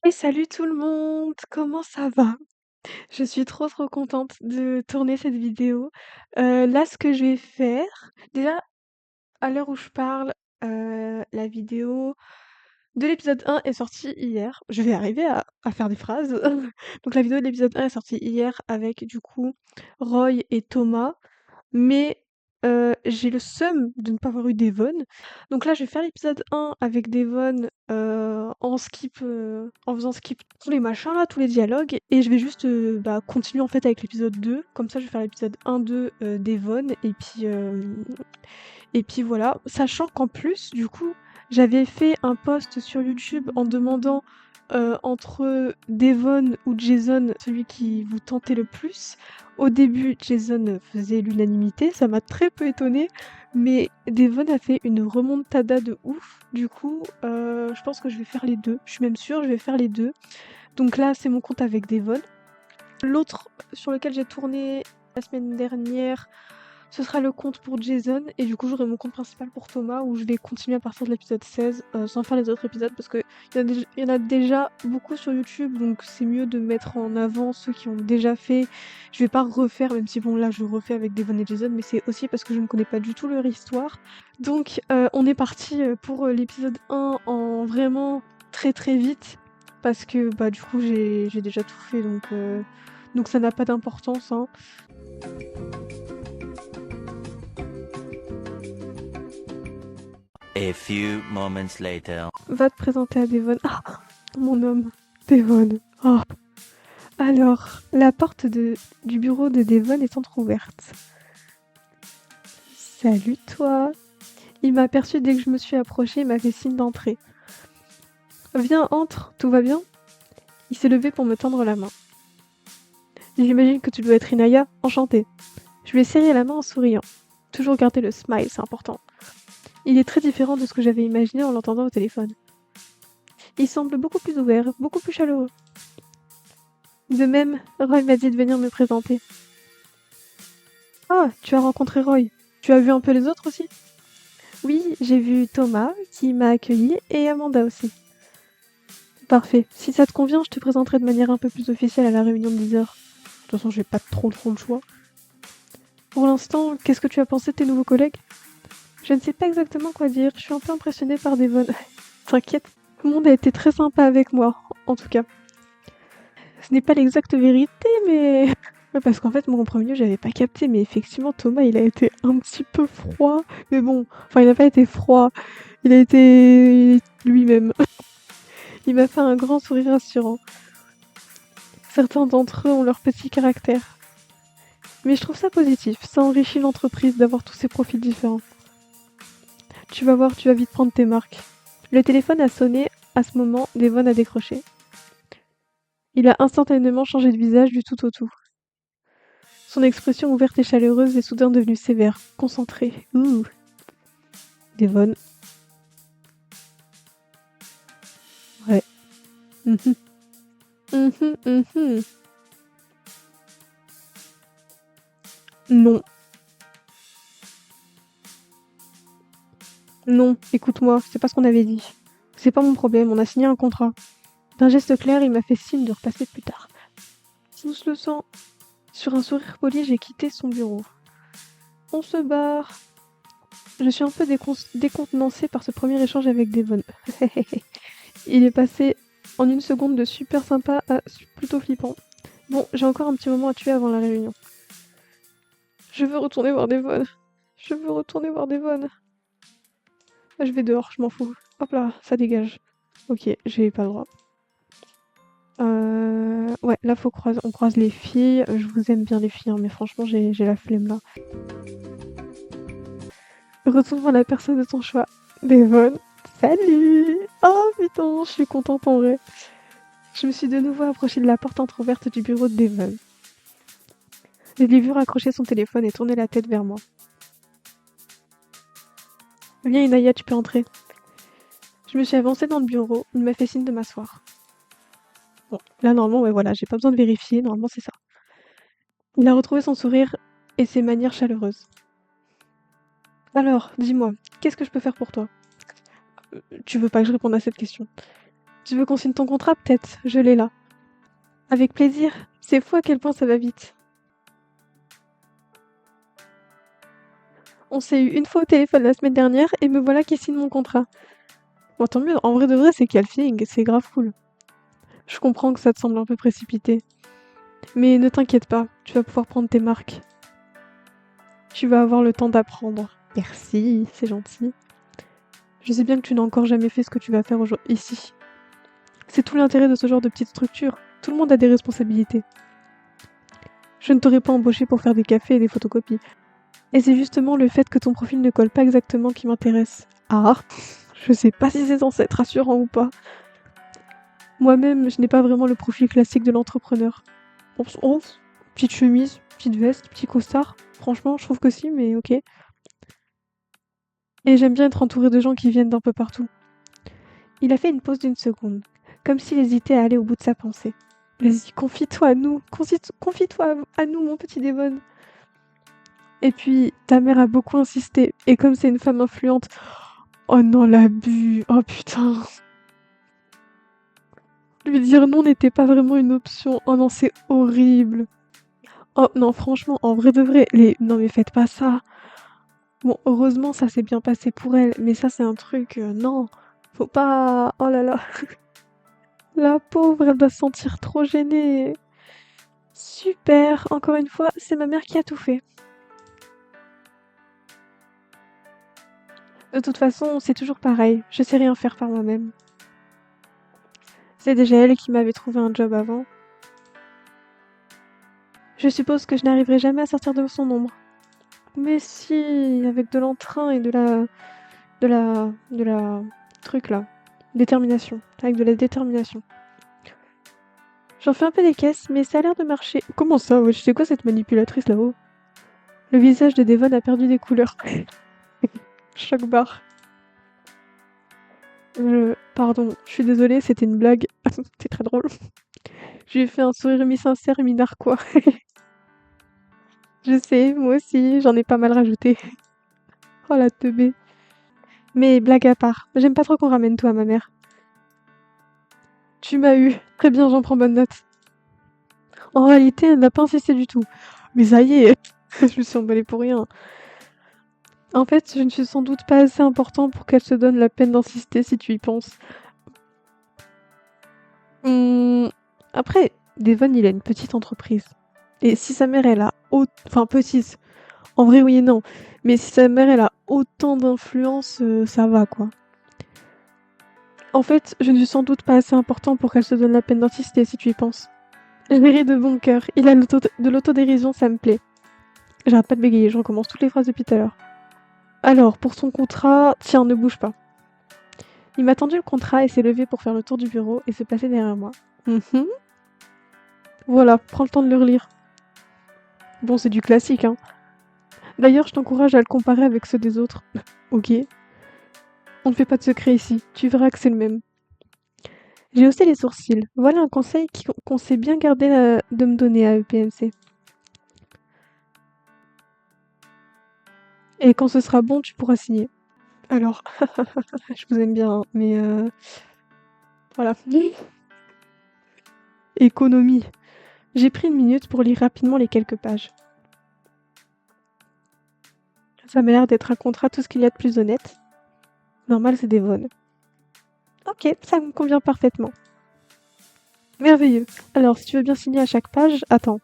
Et salut tout le monde, comment ça va? Je suis trop contente de tourner cette vidéo. Là, ce que je vais faire, déjà, à l'heure où je parle, la vidéo de l'épisode 1 est sortie hier. Je vais arriver à faire des phrases. Donc la vidéo de l'épisode 1 est sortie hier avec du coup Roy et Thomas. Mais j'ai le seum de ne pas avoir eu Devon. Donc là, je vais faire l'épisode 1 avec Devon, en faisant skip tous les machins là, tous les dialogues et je vais juste, continuer en fait avec l'épisode 2. Comme ça, je vais faire l'épisode 1-2, Devon et puis voilà. Sachant qu'en plus, du coup, j'avais fait un post sur YouTube en demandant, entre Devon ou Jason, celui qui vous tentait le plus. Au début, Jason faisait l'unanimité, ça m'a très peu étonnée, mais Devon a fait une remontada de ouf. Du coup, je pense que je vais faire les 2. Je suis même sûre, je vais faire les 2. Donc là, c'est mon compte avec Devon. L'autre sur lequel j'ai tourné la semaine dernière, ce sera le compte pour Jason et du coup j'aurai mon compte principal pour Thomas où je vais continuer à partir de l'épisode 16 sans faire les autres épisodes parce qu'il y en a déjà beaucoup sur YouTube, donc c'est mieux de mettre en avant ceux qui ont déjà fait. Je vais pas refaire, même si bon là je refais avec Devon et Jason, mais c'est aussi parce que je ne connais pas du tout leur histoire. Donc on est parti pour l'épisode 1 en vraiment très vite parce que bah du coup j'ai déjà tout fait, donc ça n'a pas d'importance, hein. A few moments later. Va te présenter à Devon. Ah, mon homme, Devon. Oh. Alors, la porte du bureau de Devon est entrouverte. Salut toi. Il m'a aperçu dès que je me suis approchée et m'a fait signe d'entrer. Viens, entre, tout va bien? Il s'est levé pour me tendre la main. J'imagine que tu dois être Inaya, enchantée. Je lui ai serré la main en souriant. Toujours garder le smile, c'est important. Il est très différent de ce que j'avais imaginé en l'entendant au téléphone. Il semble beaucoup plus ouvert, beaucoup plus chaleureux. De même, Roy m'a dit de venir me présenter. Ah, tu as rencontré Roy. Tu as vu un peu les autres aussi? Oui, j'ai vu Thomas, qui m'a accueilli, et Amanda aussi. Parfait. Si ça te convient, je te présenterai de manière un peu plus officielle à la réunion de 10h. De toute façon, j'ai pas trop le choix. Pour l'instant, qu'est-ce que tu as pensé de tes nouveaux collègues? Je ne sais pas exactement quoi dire, je suis un peu impressionnée par Devon. T'inquiète, tout le monde a été très sympa avec moi, en tout cas. Ce n'est pas l'exacte vérité, mais... Ouais, parce qu'en fait, moi, en premier lieu, j'avais pas capté, mais effectivement, Thomas, il a été un petit peu froid. Mais bon, enfin, il n'a pas été froid, il a été lui-même. Il m'a fait un grand sourire rassurant. Certains d'entre eux ont leur petit caractère. Mais je trouve ça positif, ça enrichit l'entreprise d'avoir tous ces profils différents. Tu vas voir, tu vas vite prendre tes marques. Le téléphone a sonné, à ce moment, Devon a décroché. Il a instantanément changé de visage du tout au tout. Son expression ouverte et chaleureuse est soudain devenue sévère, concentrée. Ouh. Devon. Ouais. Mhm. Mhm, mhm. Non. Non, écoute-moi, c'est pas ce qu'on avait dit. C'est pas mon problème, on a signé un contrat. D'un geste clair, il m'a fait signe de repasser plus tard. Tous le sang. Sur un sourire poli, j'ai quitté son bureau. On se barre. Je suis un peu décontenancée par ce premier échange avec Devon. Il est passé en une seconde de super sympa à plutôt flippant. Bon, j'ai encore un petit moment à tuer avant la réunion. Je veux retourner voir Devon. Je veux retourner voir Devon. Je vais dehors, je m'en fous. Hop là, ça dégage. Ok, j'ai pas le droit. Ouais, là on croise les filles. Je vous aime bien les filles, hein, mais franchement j'ai la flemme là. Retourne voir la personne de ton choix. Devon. Salut! Oh putain, je suis contente en vrai. Je me suis de nouveau approchée de la porte entrouverte du bureau de Devon. Je l'ai vu raccrocher son téléphone et tourner la tête vers moi. Viens Inaya, tu peux entrer. Je me suis avancée dans le bureau, il m'a fait signe de m'asseoir. Bon, là normalement, ouais voilà, j'ai pas besoin de vérifier, normalement c'est ça. Il a retrouvé son sourire et ses manières chaleureuses. Alors, dis-moi, qu'est-ce que je peux faire pour toi? Tu veux pas que je réponde à cette question? Tu veux qu'on signe ton contrat, peut-être? Je l'ai là. Avec plaisir. C'est fou à quel point ça va vite. On s'est eu une fois au téléphone la semaine dernière et me voilà qui signe mon contrat. Bon, tant mieux, en vrai de vrai, c'est qu'il y a le feeling, c'est grave cool. Je comprends que ça te semble un peu précipité. Mais ne t'inquiète pas, tu vas pouvoir prendre tes marques. Tu vas avoir le temps d'apprendre. Merci, c'est gentil. Je sais bien que tu n'as encore jamais fait ce que tu vas faire ici. C'est tout l'intérêt de ce genre de petite structure. Tout le monde a des responsabilités. Je ne t'aurais pas embauché pour faire des cafés et des photocopies. Et c'est justement le fait que ton profil ne colle pas exactement qui m'intéresse. Ah, je sais pas si c'est censé être rassurant ou pas. Moi-même, je n'ai pas vraiment le profil classique de l'entrepreneur. Oh, petite chemise, petite veste, petit costard. Franchement, je trouve que si, mais ok. Et j'aime bien être entourée de gens qui viennent d'un peu partout. Il a fait une pause d'une seconde, comme s'il hésitait à aller au bout de sa pensée. Vas-y, confie-toi à nous, confie-toi à nous, mon petit Devon. Et puis, ta mère a beaucoup insisté, et comme c'est une femme influente... Oh non, l'abus, oh putain. Lui dire non n'était pas vraiment une option, oh non, c'est horrible. Oh non, franchement, en vrai de vrai, non mais faites pas ça. Bon, heureusement, ça s'est bien passé pour elle, mais ça, c'est un truc... non, faut pas... Oh là là. La pauvre, elle doit se sentir trop gênée. Super, encore une fois, c'est ma mère qui a tout fait. De toute façon, c'est toujours pareil, je sais rien faire par moi-même. C'est déjà elle qui m'avait trouvé un job avant. Je suppose que je n'arriverai jamais à sortir de son ombre. Mais si, avec de l'entrain et de la truc là. Détermination. Avec de la détermination. J'en fais un peu des caisses, mais ça a l'air de marcher. Comment ça, wesh, c'est quoi cette manipulatrice là-haut? Le visage de Devon a perdu des couleurs. Choc barre. Pardon, je suis désolée, c'était une blague. C'est très drôle. Je lui ai fait un sourire mi-sincère et mi-narquois. Je sais, moi aussi, j'en ai pas mal rajouté. Oh la teubée. Mais blague à part, j'aime pas trop qu'on ramène tout à ma mère. Tu m'as eu. Très bien, j'en prends bonne note. En réalité, elle n'a pas insisté du tout. Mais ça y est, je me suis emballée pour rien. En fait, je ne suis sans doute pas assez important pour qu'elle se donne la peine d'insister si tu y penses. Après, Devon, il a une petite entreprise. Et si sa mère, elle a... Enfin, petite. En vrai, oui et non. Mais si sa mère, elle a autant d'influence, ça va, quoi. En fait, je ne suis sans doute pas assez important pour qu'elle se donne la peine d'insister, si tu y penses. Je ris de bon cœur. Il a de l'autodérision, ça me plaît. J'arrête pas de bégayer, je recommence toutes les phrases depuis tout à l'heure. Alors, pour son contrat... Tiens, ne bouge pas. Il m'a tendu le contrat et s'est levé pour faire le tour du bureau et se placer derrière moi. Voilà, prends le temps de le relire. Bon, c'est du classique, hein. D'ailleurs, je t'encourage à le comparer avec ceux des autres. Ok. On ne fait pas de secret ici, tu verras que c'est le même. J'ai haussé les sourcils. Voilà un conseil qu'on sait bien garder de me donner à EPMC. Et quand ce sera bon, tu pourras signer. Alors, je vous aime bien, hein, mais voilà. Économie. J'ai pris une minute pour lire rapidement les quelques pages. Ça m'a l'air d'être un contrat tout ce qu'il y a de plus honnête. Normal, c'est Devon. Ok, ça me convient parfaitement. Merveilleux. Alors, si tu veux bien signer à chaque page, attends.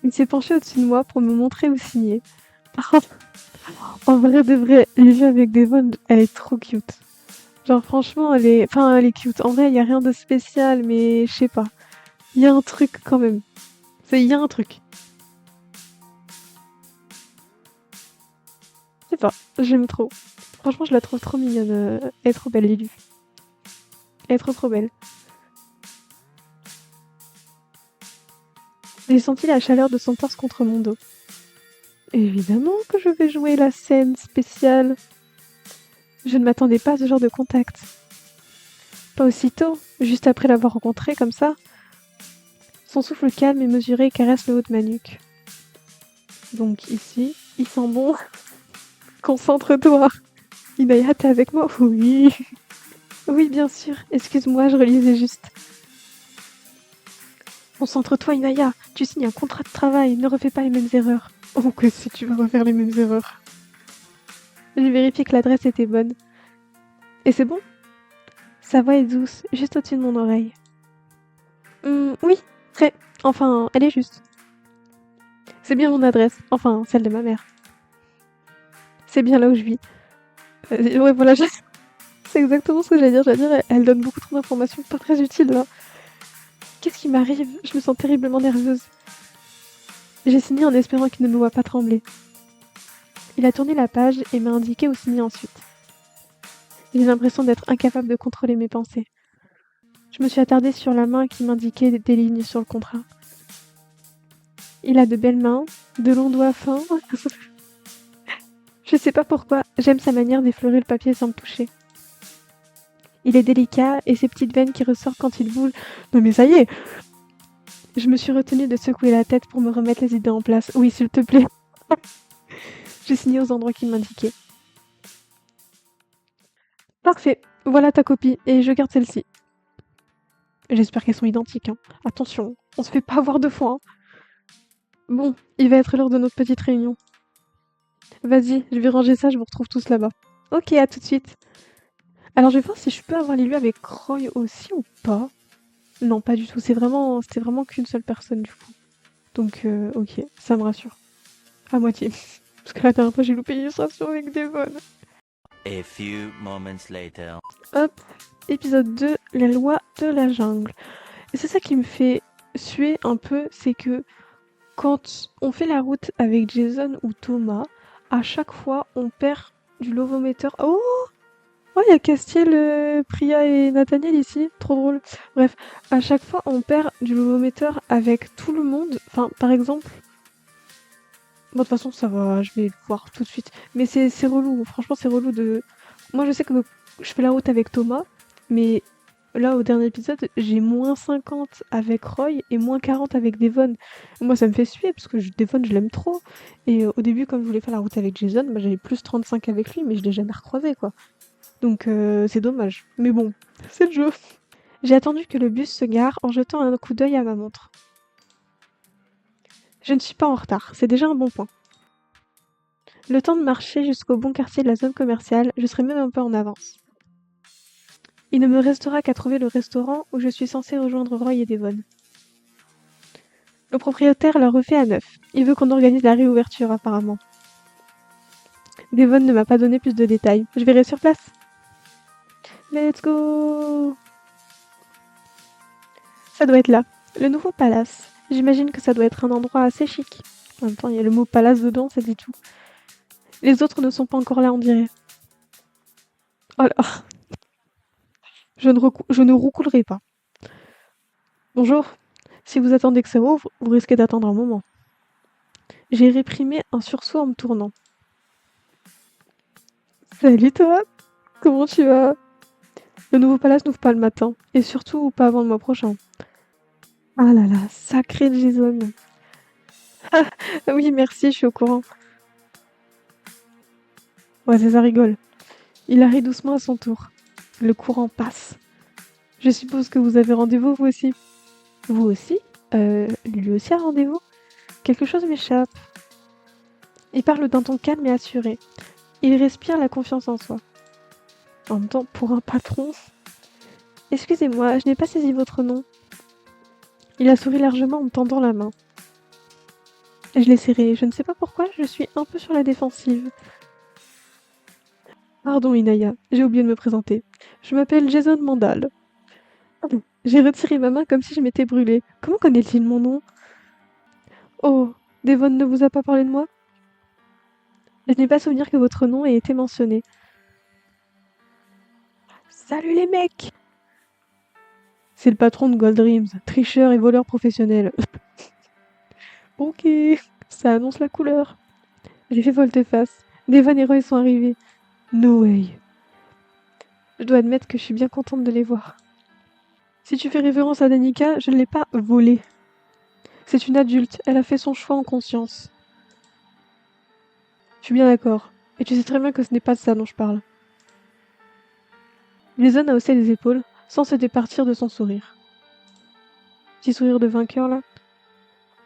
Il s'est penché au-dessus de moi pour me montrer où signer. En vrai de vrai, les jeux avec Devon, elle est trop cute. Genre franchement, elle est cute. En vrai, il y a rien de spécial, mais je sais pas. Il y a un truc quand même. Il y a un truc. Je sais pas, j'aime trop. Franchement, je la trouve trop mignonne. Elle est trop belle, Lulu. Elle est trop trop belle. J'ai senti la chaleur de son torse contre mon dos. Évidemment que je vais jouer la scène spéciale. Je ne m'attendais pas à ce genre de contact. Pas aussitôt, juste après l'avoir rencontré comme ça. Son souffle calme et mesuré caresse le haut de ma nuque. Donc ici, il sent bon. Concentre-toi. Inaya, t'es avec moi? Oui. Oui, bien sûr. Excuse-moi, je relisais juste. Concentre-toi, Inaya. Tu signes un contrat de travail. Ne refais pas les mêmes erreurs. Oh, que si tu vas refaire les mêmes erreurs. J'ai vérifié que l'adresse était bonne. Et c'est bon? Sa voix est douce, juste au-dessus de mon oreille. Oui, très. Enfin, elle est juste. C'est bien mon adresse. Enfin, celle de ma mère. C'est bien là où je vis. Ouais, voilà, c'est exactement ce que j'allais dire. J'allais dire, elle donne beaucoup trop d'informations pas très utiles, là. Qu'est-ce qui m'arrive? Je me sens terriblement nerveuse. J'ai signé en espérant qu'il ne me voit pas trembler. Il a tourné la page et m'a indiqué où signer ensuite. J'ai l'impression d'être incapable de contrôler mes pensées. Je me suis attardée sur la main qui m'indiquait des lignes sur le contrat. Il a de belles mains, de longs doigts fins. Je sais pas pourquoi, j'aime sa manière d'effleurer le papier sans me toucher. Il est délicat et ses petites veines qui ressortent quand il bouge. Non mais ça y est! Je me suis retenue de secouer la tête pour me remettre les idées en place. Oui, s'il te plaît. J'ai signé aux endroits qu'il m'indiquait. Parfait, voilà ta copie et je garde celle-ci. J'espère qu'elles sont identiques. Hein. Attention, on se fait pas avoir deux fois. Hein. Bon, il va être l'heure de notre petite réunion. Vas-y, je vais ranger ça, je vous retrouve tous là-bas. Ok, à tout de suite. Alors je vais voir si je peux avoir les lieux avec Roy aussi ou pas. Non, pas du tout. C'était vraiment qu'une seule personne du coup. Donc, ok, ça me rassure. À moitié. Parce que la dernière fois, j'ai loupé l'illustration avec Devon. A few moments later. Hop, épisode 2, la loi de la jungle. Et c'est ça qui me fait suer un peu, c'est que quand on fait la route avec Jason ou Thomas, à chaque fois, on perd du lovomètre. Oh! Oh, il y a Castiel, Priya et Nathaniel ici, trop drôle. Bref, à chaque fois, on perd du lovomètre avec tout le monde. Enfin, par exemple... Bon, de toute façon, ça va, je vais le voir tout de suite. Mais c'est relou, franchement, c'est relou de... Moi, je sais que je fais la route avec Thomas, mais là, au dernier épisode, j'ai moins 50 avec Roy et moins 40 avec Devon. Moi, ça me fait suer, parce que Devon, je l'aime trop. Et au début, comme je voulais faire la route avec Jason, bah, j'avais plus 35 avec lui, mais je l'ai jamais recroisé, quoi. Donc, c'est dommage. Mais bon, c'est le jeu. J'ai attendu que le bus se gare en jetant un coup d'œil à ma montre. Je ne suis pas en retard, c'est déjà un bon point. Le temps de marcher jusqu'au bon quartier de la zone commerciale, je serai même un peu en avance. Il ne me restera qu'à trouver le restaurant où je suis censée rejoindre Roy et Devon. Le propriétaire l'a refait à neuf. Il veut qu'on organise la réouverture apparemment. Devon ne m'a pas donné plus de détails. Je verrai sur place. Let's go! Ça doit être là. Le nouveau palace. J'imagine que ça doit être un endroit assez chic. En même temps, il y a le mot palace dedans, ça dit tout. Les autres ne sont pas encore là, on dirait. Oh là, je ne roucoulerai pas. Bonjour. Si vous attendez que ça ouvre, vous risquez d'attendre un moment. J'ai réprimé un sursaut en me tournant. Salut toi, comment tu vas? Le nouveau palace n'ouvre pas le matin, et surtout pas avant le mois prochain. Ah là là, sacré Jason. Ah oui, merci, je suis au courant. Ouais, ça rigole. Il arrive doucement à son tour. Le courant passe. Je suppose que vous avez rendez-vous, vous aussi. Vous aussi? Lui aussi a rendez-vous? Quelque chose m'échappe. Il parle d'un ton calme et assuré. Il respire la confiance en soi. En même temps, pour un patron... Excusez-moi, je n'ai pas saisi votre nom. Il a souri largement en me tendant la main. Je l'ai serré. Je ne sais pas pourquoi, je suis un peu sur la défensive. Pardon, Inaya, j'ai oublié de me présenter. Je m'appelle Jason Mandal. J'ai retiré ma main comme si je m'étais brûlée. Comment connaît-il mon nom? Oh, Devon ne vous a pas parlé de moi? Je n'ai pas souvenir que votre nom ait été mentionné. Salut les mecs! C'est le patron de Gold Dreams, tricheur et voleur professionnel. Ok, ça annonce la couleur. J'ai fait volte-face. Devon et Roy sont arrivés. No way. Je dois admettre que je suis bien contente de les voir. Si tu fais référence à Danica, je ne l'ai pas volée. C'est une adulte, elle a fait son choix en conscience. Je suis bien d'accord. Et tu sais très bien que ce n'est pas de ça dont je parle. Jason a haussé les épaules, sans se départir de son sourire. Petit sourire de vainqueur, là.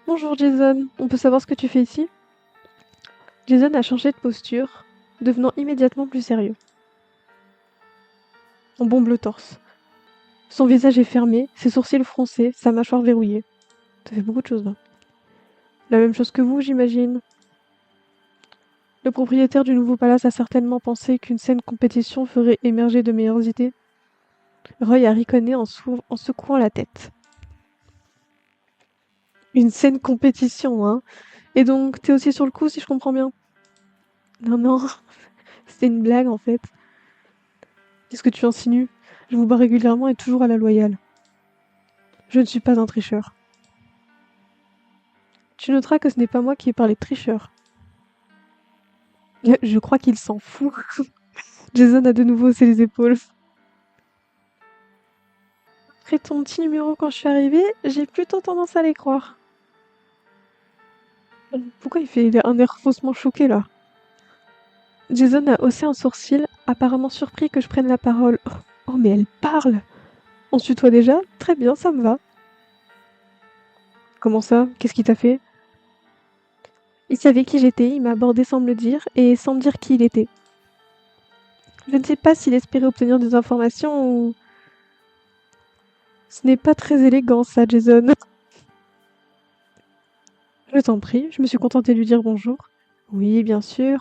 Bonjour Jason, on peut savoir ce que tu fais ici? Jason a changé de posture, devenant immédiatement plus sérieux. On bombe le torse. Son visage est fermé, ses sourcils froncés, sa mâchoire verrouillée. Ça fait beaucoup de choses, là. La même chose que vous, j'imagine. Le propriétaire du nouveau palace a certainement pensé qu'une saine compétition ferait émerger de meilleures idées. Roy a ricané en secouant la tête. Une saine compétition, hein. Et donc, t'es aussi sur le coup, si je comprends bien? Non, non, c'était une blague, en fait. Qu'est-ce que tu insinues? Je vous bats régulièrement et toujours à la loyale. Je ne suis pas un tricheur. Tu noteras que ce n'est pas moi qui ai parlé de tricheur. Je crois qu'il s'en fout. Jason a de nouveau haussé les épaules. Après ton petit numéro quand je suis arrivée, j'ai plutôt tendance à les croire. Pourquoi il fait un air faussement choqué là? Jason a haussé un sourcil, apparemment surpris que je prenne la parole. Oh mais elle parle! On se tutoie déjà? Très bien, ça me va. Comment ça? Qu'est-ce qu'il t'a fait? Il savait qui j'étais, il m'a abordé sans me le dire, et sans me dire qui il était. Je ne sais pas s'il espérait obtenir des informations ou... Ce n'est pas très élégant ça, Jason. Je t'en prie, je me suis contentée de lui dire bonjour. Oui, bien sûr.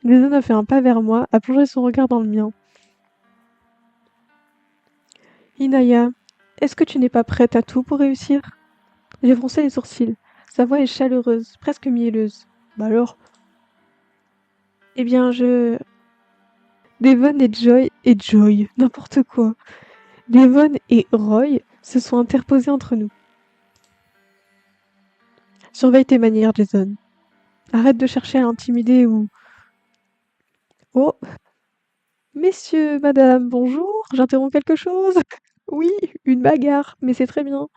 Jason a fait un pas vers moi, a plongé son regard dans le mien. Inaya, est-ce que tu n'es pas prête à tout pour réussir? J'ai froncé les sourcils. Sa voix est chaleureuse, presque mielleuse. Bah alors? Eh bien, Devon n'importe quoi. Devon et Roy se sont interposés entre nous. Surveille tes manières, Jason. Arrête de chercher à intimider ou... Oh, messieurs, madame, bonjour, j'interromps quelque chose? Oui, une bagarre, mais c'est très bien.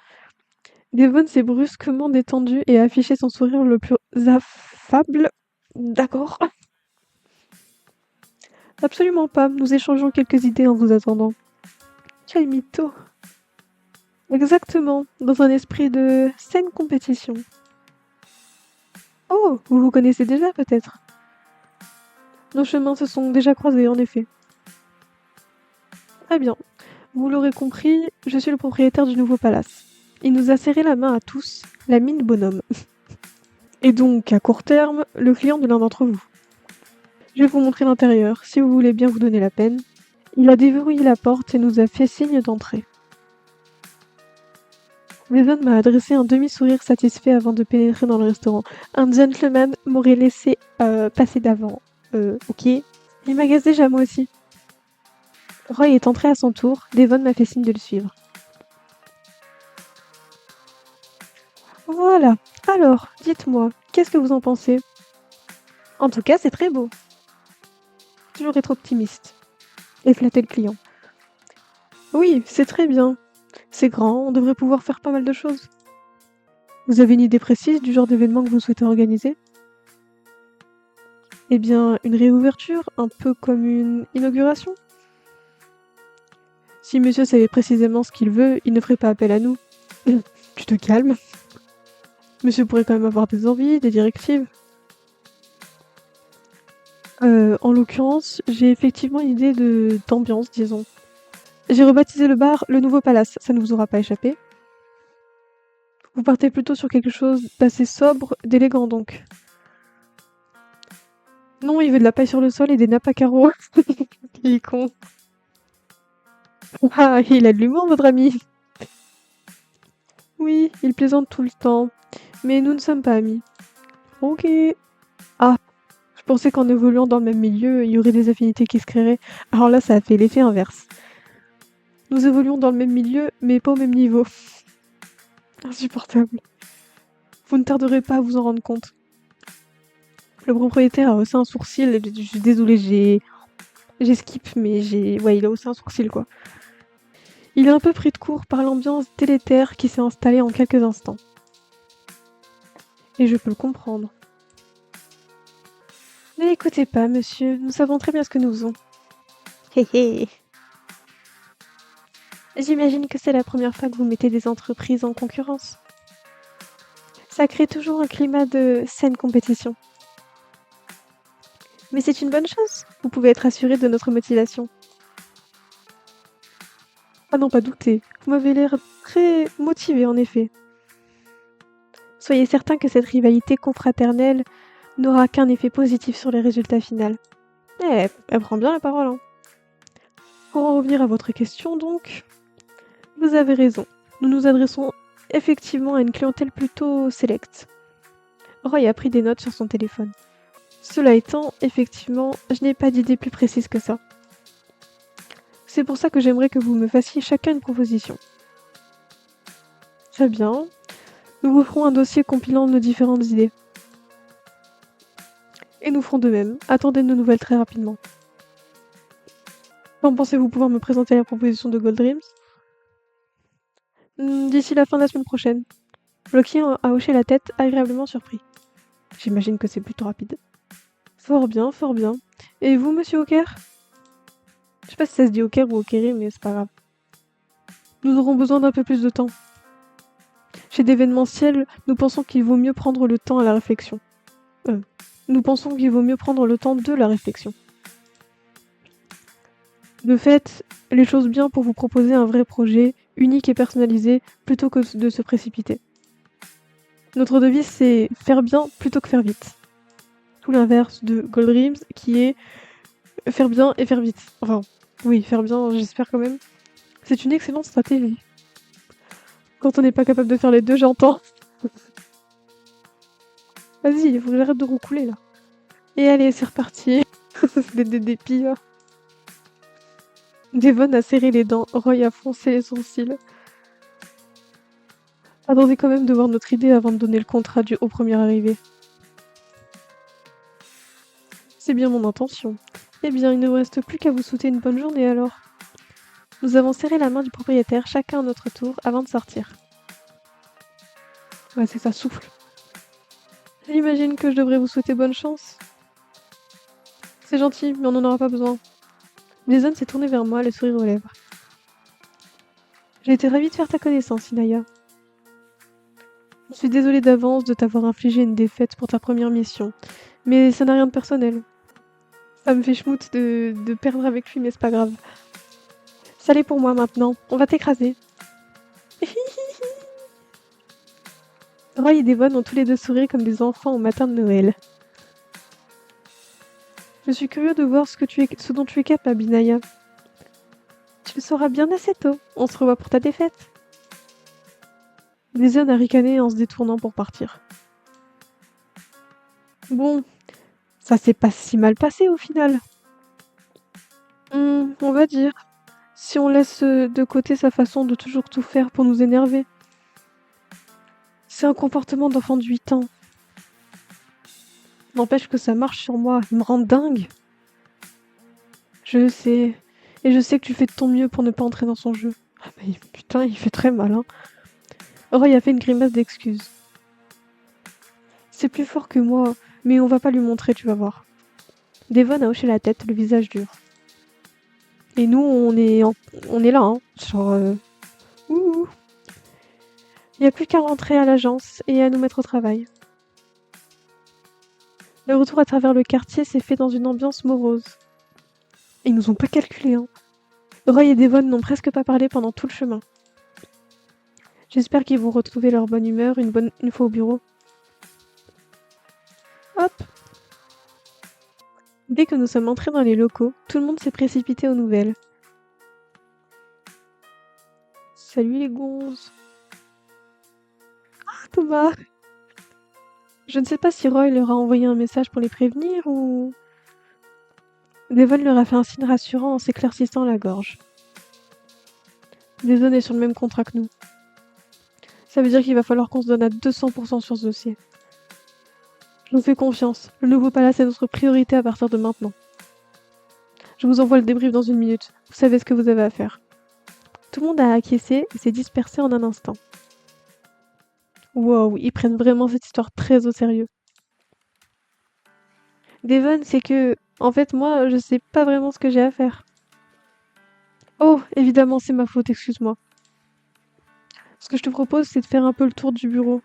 Devon s'est brusquement détendu et a affiché son sourire le plus affable. D'accord. Absolument pas, nous échangeons quelques idées en vous attendant. Quel mytho. Exactement, dans un esprit de saine compétition. Oh, vous vous connaissez déjà peut-être? Nos chemins se sont déjà croisés, en effet. Très bien. Vous l'aurez compris, je suis le propriétaire du nouveau palace. Il nous a serré la main à tous, la mine bonhomme. Et donc, à court terme, le client de l'un d'entre vous. Je vais vous montrer l'intérieur, si vous voulez bien vous donner la peine. Il a déverrouillé la porte et nous a fait signe d'entrer. Jason m'a adressé un demi-sourire satisfait avant de pénétrer dans le restaurant. Un gentleman m'aurait laissé passer d'avant. Ok. Il m'agace déjà, moi aussi. Roy est entré à son tour, Devon m'a fait signe de le suivre. Voilà. Alors, dites-moi, qu'est-ce que vous en pensez? En tout cas, c'est très beau. Toujours être optimiste. Et flatter le client. Oui, c'est très bien. C'est grand, on devrait pouvoir faire pas mal de choses. Vous avez une idée précise du genre d'événement que vous souhaitez organiser? Eh bien, une réouverture, un peu comme une inauguration? Si monsieur savait précisément ce qu'il veut, il ne ferait pas appel à nous. Tu te calmes. Monsieur pourrait quand même avoir des envies, des directives. En l'occurrence, j'ai effectivement une idée d'ambiance, disons. J'ai rebaptisé le bar Le Nouveau Palace, ça ne vous aura pas échappé. Vous partez plutôt sur quelque chose d'assez sobre, d'élégant donc. Non, il veut de la paille sur le sol et des nappes à carreaux. Il est con. Ah, il a de l'humour, votre ami. Oui, il plaisante tout le temps. Mais nous ne sommes pas amis. Ok. Ah, je pensais qu'en évoluant dans le même milieu, il y aurait des affinités qui se créeraient. Alors là, ça a fait l'effet inverse. Nous évoluons dans le même milieu, mais pas au même niveau. Insupportable. Vous ne tarderez pas à vous en rendre compte. Le propriétaire a haussé un sourcil. Je suis désolée, j'ai skip, mais ouais, il a haussé un sourcil, quoi. Il est un peu pris de court par l'ambiance délétère qui s'est installée en quelques instants. Et je peux le comprendre. Ne l'écoutez pas, monsieur, nous savons très bien ce que nous faisons. Hé hé. J'imagine que c'est la première fois que vous mettez des entreprises en concurrence. Ça crée toujours un climat de saine compétition. Mais c'est une bonne chose. Vous pouvez être assuré de notre motivation. Ah non, pas douter. Vous m'avez l'air très motivé en effet. Soyez certain que cette rivalité confraternelle n'aura qu'un effet positif sur les résultats finaux. Elle prend bien la parole, hein. Pour en revenir à votre question donc, vous avez raison. Nous nous adressons effectivement à une clientèle plutôt sélecte. Roy a pris des notes sur son téléphone. Cela étant, effectivement, je n'ai pas d'idée plus précise que ça. C'est pour ça que j'aimerais que vous me fassiez chacun une proposition. Très bien. Nous vous ferons un dossier compilant nos différentes idées. Et nous ferons de même. Attendez de nos nouvelles très rapidement. Quand pensez-vous pouvoir me présenter la proposition de Gold Dreams? D'ici la fin de la semaine prochaine. Le client a hoché la tête, agréablement surpris. J'imagine que c'est plutôt rapide. Fort bien, fort bien. Et vous, monsieur Hawker? Je sais pas si ça se dit Hawker ou Hawkeré, mais c'est pas grave. Nous aurons besoin d'un peu plus de temps. Chez d'événementiel, nous pensons qu'il vaut mieux prendre le temps à la réflexion. Nous pensons qu'il vaut mieux prendre le temps de la réflexion. De fait, les choses bien pour vous proposer un vrai projet, unique et personnalisé, plutôt que de se précipiter. Notre devise, c'est faire bien plutôt que faire vite. Tout l'inverse de Gold Dreams, qui est faire bien et faire vite. Enfin, oui, faire bien, j'espère quand même. C'est une excellente stratégie. Quand on n'est pas capable de faire les deux, j'entends. Vas-y, il faut que j'arrête de roucouler, là. Et allez, c'est reparti. C'est des dépits, là. Devon a serré les dents, Roy a froncé les sourcils. Attendez quand même de voir notre idée avant de donner le contrat au premier arrivé. C'est bien mon intention. Eh bien, il ne me reste plus qu'à vous souhaiter une bonne journée alors. Nous avons serré la main du propriétaire, chacun à notre tour, avant de sortir. Ouais, c'est ça, souffle. J'imagine que je devrais vous souhaiter bonne chance. C'est gentil, mais on n'en aura pas besoin. Jason s'est tourné vers moi, le sourire aux lèvres. J'ai été ravie de faire ta connaissance, Inaya. Je suis désolée d'avance de t'avoir infligé une défaite pour ta première mission, mais ça n'a rien de personnel. Ça me fait schmout de perdre avec lui, mais c'est pas grave. Ça l'est pour moi maintenant, on va t'écraser. Roy et Devon ont tous les deux souri comme des enfants au matin de Noël. Je suis curieux de voir ce dont tu es capable, Inaya. Tu le sauras bien assez tôt, on se revoit pour ta défaite. Jason a ricané en se détournant pour partir. Bon, ça s'est pas si mal passé au final. On va dire. Si on laisse de côté sa façon de toujours tout faire pour nous énerver. C'est un comportement d'enfant de 8 ans. N'empêche que ça marche sur moi, il me rend dingue. Je sais. Et je sais que tu fais de ton mieux pour ne pas entrer dans son jeu. Ah mais putain, il fait très mal, hein. Roy a fait une grimace d'excuse. C'est plus fort que moi, mais on va pas lui montrer, tu vas voir. Devon a hoché la tête, le visage dur. Et nous, on est là, hein. Genre, ouh. Il n'y a plus qu'à rentrer à l'agence et à nous mettre au travail. Le retour à travers le quartier s'est fait dans une ambiance morose. Ils nous ont pas calculé, hein. Roy et Devon n'ont presque pas parlé pendant tout le chemin. J'espère qu'ils vont retrouver leur bonne humeur une fois au bureau. Hop! Dès que nous sommes entrés dans les locaux, tout le monde s'est précipité aux nouvelles. Salut les gonzes! Ah, Thomas! Je ne sais pas si Roy leur a envoyé un message pour les prévenir ou... Devon leur a fait un signe rassurant en s'éclaircissant la gorge. Devon est sur le même contrat que nous. Ça veut dire qu'il va falloir qu'on se donne à 200% sur ce dossier. Je vous fais confiance. Le nouveau palace est notre priorité à partir de maintenant. Je vous envoie le débrief dans une minute. Vous savez ce que vous avez à faire. Tout le monde a acquiescé et s'est dispersé en un instant. Wow, ils prennent vraiment cette histoire très au sérieux. Devon, c'est que... En fait, moi, je sais pas vraiment ce que j'ai à faire. Oh, évidemment, c'est ma faute, excuse-moi. Ce que je te propose, c'est de faire un peu le tour du bureau.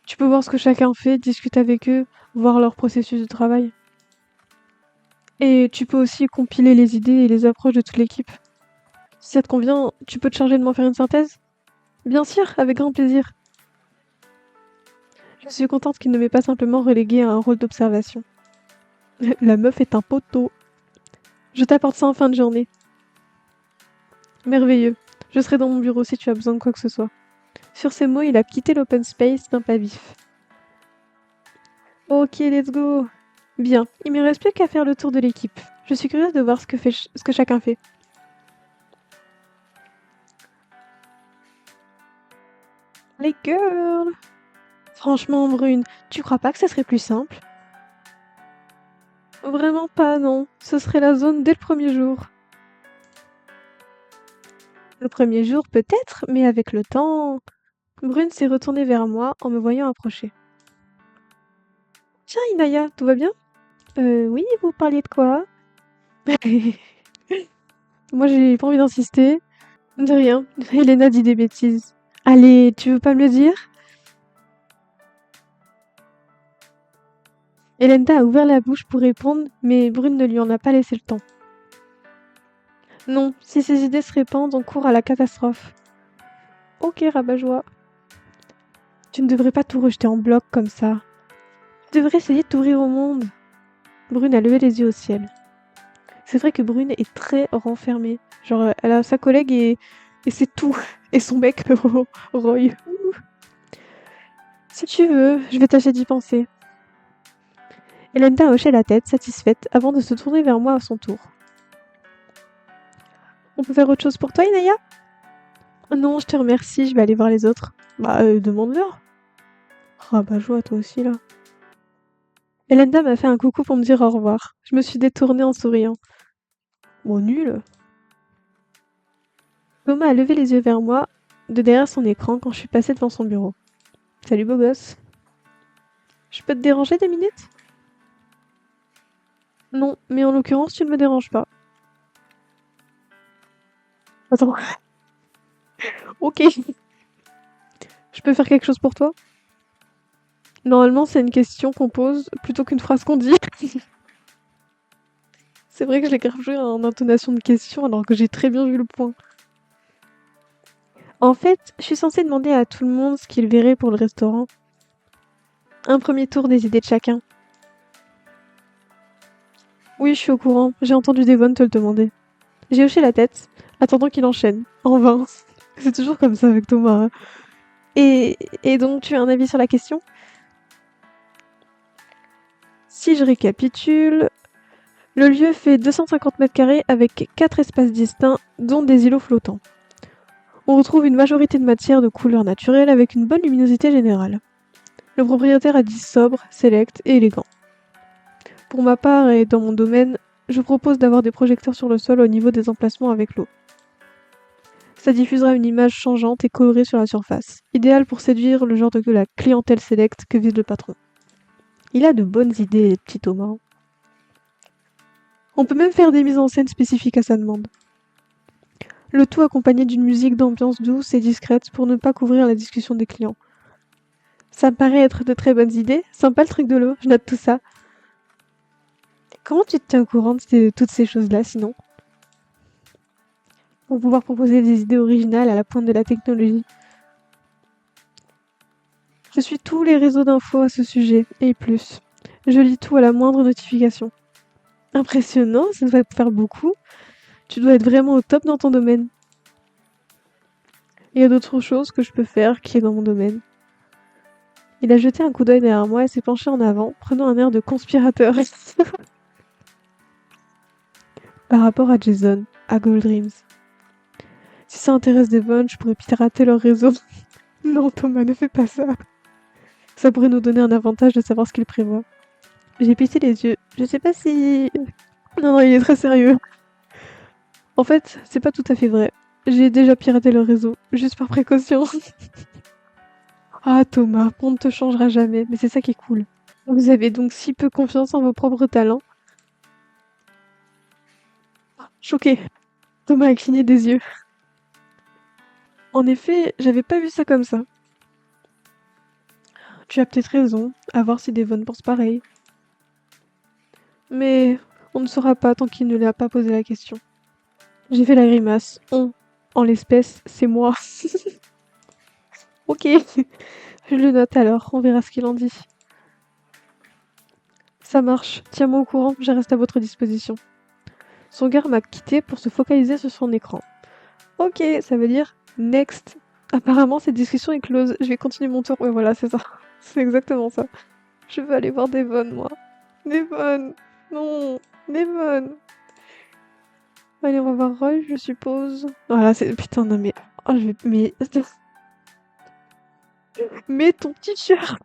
Tu peux voir ce que chacun fait, discuter avec eux, voir leur processus de travail. Et tu peux aussi compiler les idées et les approches de toute l'équipe. Si ça te convient, tu peux te charger de m'en faire une synthèse? Bien sûr, avec grand plaisir. Je suis contente qu'il ne m'ait pas simplement relégué à un rôle d'observation. La meuf est un poteau. Je t'apporte ça en fin de journée. Merveilleux. Je serai dans mon bureau si tu as besoin de quoi que ce soit. Sur ces mots, il a quitté l'open space d'un pas vif. Ok, let's go. Bien, il me reste plus qu'à faire le tour de l'équipe. Je suis curieuse de voir ce que chacun fait. Les girls! Franchement, Brune, tu crois pas que ça serait plus simple? Vraiment pas, non. Ce serait la zone dès le premier jour. Le premier jour, peut-être, mais avec le temps... Brune s'est retournée vers moi en me voyant approcher. Tiens, Inaya, tout va bien? Oui, vous parliez de quoi? Moi, j'ai pas envie d'insister. De rien. Elena dit des bêtises. Allez, tu veux pas me le dire? Elena a ouvert la bouche pour répondre, mais Brune ne lui en a pas laissé le temps. Non, si ces idées se répandent, on court à la catastrophe. Ok, rabat-joie. Tu ne devrais pas tout rejeter en bloc comme ça. Tu devrais essayer de t'ouvrir au monde. Brune a levé les yeux au ciel. C'est vrai que Brune est très renfermée. Genre, elle a sa collègue et c'est tout. Et son mec, Roy. Si tu veux, je vais tâcher d'y penser. Elena a hoché la tête, satisfaite, avant de se tourner vers moi à son tour. On peut faire autre chose pour toi, Inaya? Non, je te remercie, je vais aller voir les autres. Bah, demande-leur. Ah bah, joue à toi aussi, là. Elenda m'a fait un coucou pour me dire au revoir. Je me suis détournée en souriant. Bon, nul. Thomas a levé les yeux vers moi, de derrière son écran, quand je suis passée devant son bureau. Salut, beau gosse. Je peux te déranger 2 minutes? Non, mais en l'occurrence, tu ne me déranges pas. Attends. Ok. Je peux faire quelque chose pour toi? Normalement, c'est une question qu'on pose plutôt qu'une phrase qu'on dit. C'est vrai que je l'ai grave joué en intonation de question alors que j'ai très bien vu le point. En fait, je suis censée demander à tout le monde ce qu'il verrait pour le restaurant. Un premier tour des idées de chacun. Oui, je suis au courant. J'ai entendu Devon te le demander. J'ai hoché la tête, attendant qu'il enchaîne. En vain. C'est toujours comme ça avec Thomas. Hein. Et donc, tu as un avis sur la question? Si je récapitule, le lieu fait 250 mètres carrés avec 4 espaces distincts, dont des îlots flottants. On retrouve une majorité de matières de couleur naturelle avec une bonne luminosité générale. Le propriétaire a dit sobre, select et élégant. Pour ma part et dans mon domaine, je propose d'avoir des projecteurs sur le sol au niveau des emplacements avec l'eau. Ça diffusera une image changeante et colorée sur la surface, idéal pour séduire le genre de la clientèle select que vise le patron. Il a de bonnes idées, petit Thomas. On peut même faire des mises en scène spécifiques à sa demande. Le tout accompagné d'une musique d'ambiance douce et discrète pour ne pas couvrir la discussion des clients. Ça me paraît être de très bonnes idées. Sympa le truc de l'eau, je note tout ça. Comment tu te tiens au courant de toutes ces choses-là, sinon? Pour pouvoir proposer des idées originales à la pointe de la technologie. Je suis tous les réseaux d'infos à ce sujet, et plus. Je lis tout à la moindre notification. Impressionnant, ça doit faire beaucoup. Tu dois être vraiment au top dans ton domaine. Il y a d'autres choses que je peux faire qui est dans mon domaine. Il a jeté un coup d'œil derrière moi et s'est penché en avant, prenant un air de conspirateur. Par rapport à Jason, à Gold Dreams. Si ça intéresse Devon, je pourrais pirater leur réseau. Non, Thomas, ne fais pas ça. Ça pourrait nous donner un avantage de savoir ce qu'il prévoit. J'ai plissé les yeux. Je sais pas si... Non, il est très sérieux. En fait, c'est pas tout à fait vrai. J'ai déjà piraté le réseau, juste par précaution. Ah, Thomas, on ne te changera jamais, mais c'est ça qui est cool. Vous avez donc si peu confiance en vos propres talents. Choqué. Thomas a cligné des yeux. En effet, j'avais pas vu ça comme ça. Tu as peut-être raison, à voir si Devon pense pareil. Mais on ne saura pas tant qu'il ne lui a pas posé la question. J'ai fait la grimace. On. En l'espèce, c'est moi. Ok, je le note alors, on verra ce qu'il en dit. Ça marche, tiens-moi au courant, je reste à votre disposition. Son gars m'a quitté pour se focaliser sur son écran. Ok, ça veut dire next. Apparemment, cette discussion est close. Je vais continuer mon tour. Ouais, voilà, c'est ça. C'est exactement ça. Je veux aller voir Devon, moi. Devon. Non. Devon. Allez, on va voir Roy, je suppose. Voilà, c'est... Putain, non, mais... Oh, je vais... Mais... Mets ton t-shirt.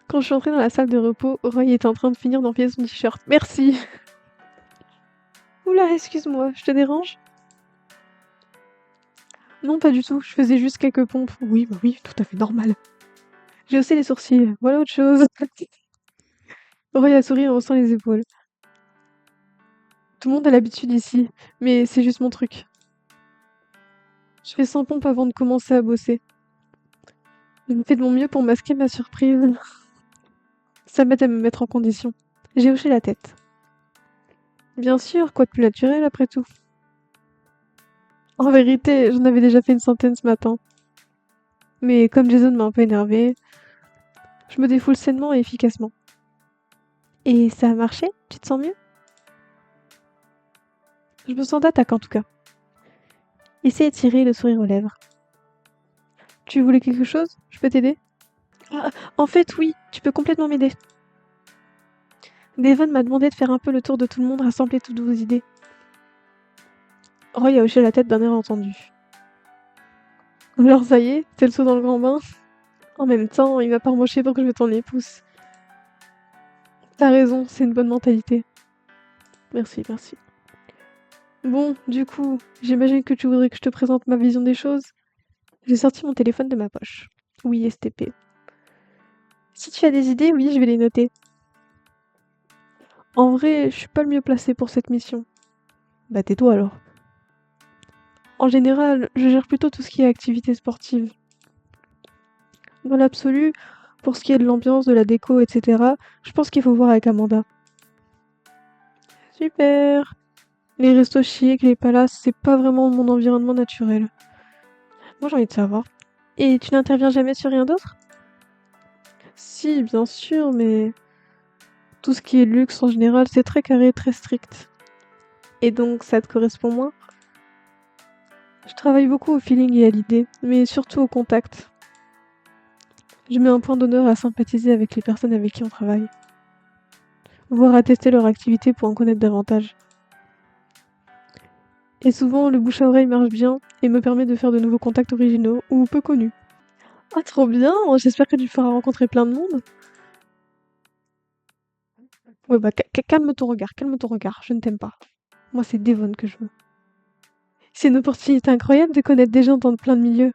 Quand je suis entrée dans la salle de repos, Roy était en train de finir d'enfiler son t-shirt. Merci. Oula, excuse-moi, je te dérange? Non, pas du tout, je faisais juste quelques pompes. Oui, bah oui, tout à fait normal. J'ai haussé les sourcils, voilà autre chose. Roy a souri en haussant les épaules. Tout le monde a l'habitude ici, mais c'est juste mon truc. Je fais 100 pompes avant de commencer à bosser. Je fais de mon mieux pour masquer ma surprise. Ça m'aide à me mettre en condition. J'ai hoché la tête. Bien sûr, quoi de plus naturel après tout. En vérité, j'en avais déjà fait une centaine ce matin. Mais comme Jason m'a un peu énervé, je me défoule sainement et efficacement. Et ça a marché? Tu te sens mieux? Je me sens d'attaque en tout cas. Il s'est étiré, le sourire aux lèvres. Tu voulais quelque chose? Je peux t'aider? Ah, en fait, oui, tu peux complètement m'aider. Devon m'a demandé de faire un peu le tour de tout le monde, rassembler toutes vos idées. Roy a hoché la tête d'un air entendu. Alors ça y est, c'est le saut dans le grand bain. En même temps, il m'a pas embauché pour que je me tourne les pouces. T'as raison, c'est une bonne mentalité. Merci, merci. Bon, du coup, j'imagine que tu voudrais que je te présente ma vision des choses. J'ai sorti mon téléphone de ma poche. Oui, STP. Si tu as des idées, oui, je vais les noter. En vrai, je suis pas le mieux placé pour cette mission. Bah tais-toi alors. En général, je gère plutôt tout ce qui est activité sportive. Dans l'absolu, pour ce qui est de l'ambiance, de la déco, etc., je pense qu'il faut voir avec Amanda. Super! Les restos chics, les palaces, c'est pas vraiment mon environnement naturel. Moi j'ai envie de savoir. Et tu n'interviens jamais sur rien d'autre? Si, bien sûr, mais tout ce qui est luxe en général, c'est très carré, très strict. Et donc ça te correspond moins? Je travaille beaucoup au feeling et à l'idée, mais surtout au contact. Je mets un point d'honneur à sympathiser avec les personnes avec qui on travaille. Voire à tester leur activité pour en connaître davantage. Et souvent, le bouche à oreille marche bien et me permet de faire de nouveaux contacts originaux ou peu connus. Ah, trop bien! J'espère que tu feras rencontrer plein de monde. Ouais, bah, calme ton regard, je ne t'aime pas. Moi, c'est Devon que je veux. C'est une opportunité incroyable de connaître des gens dans plein de milieux.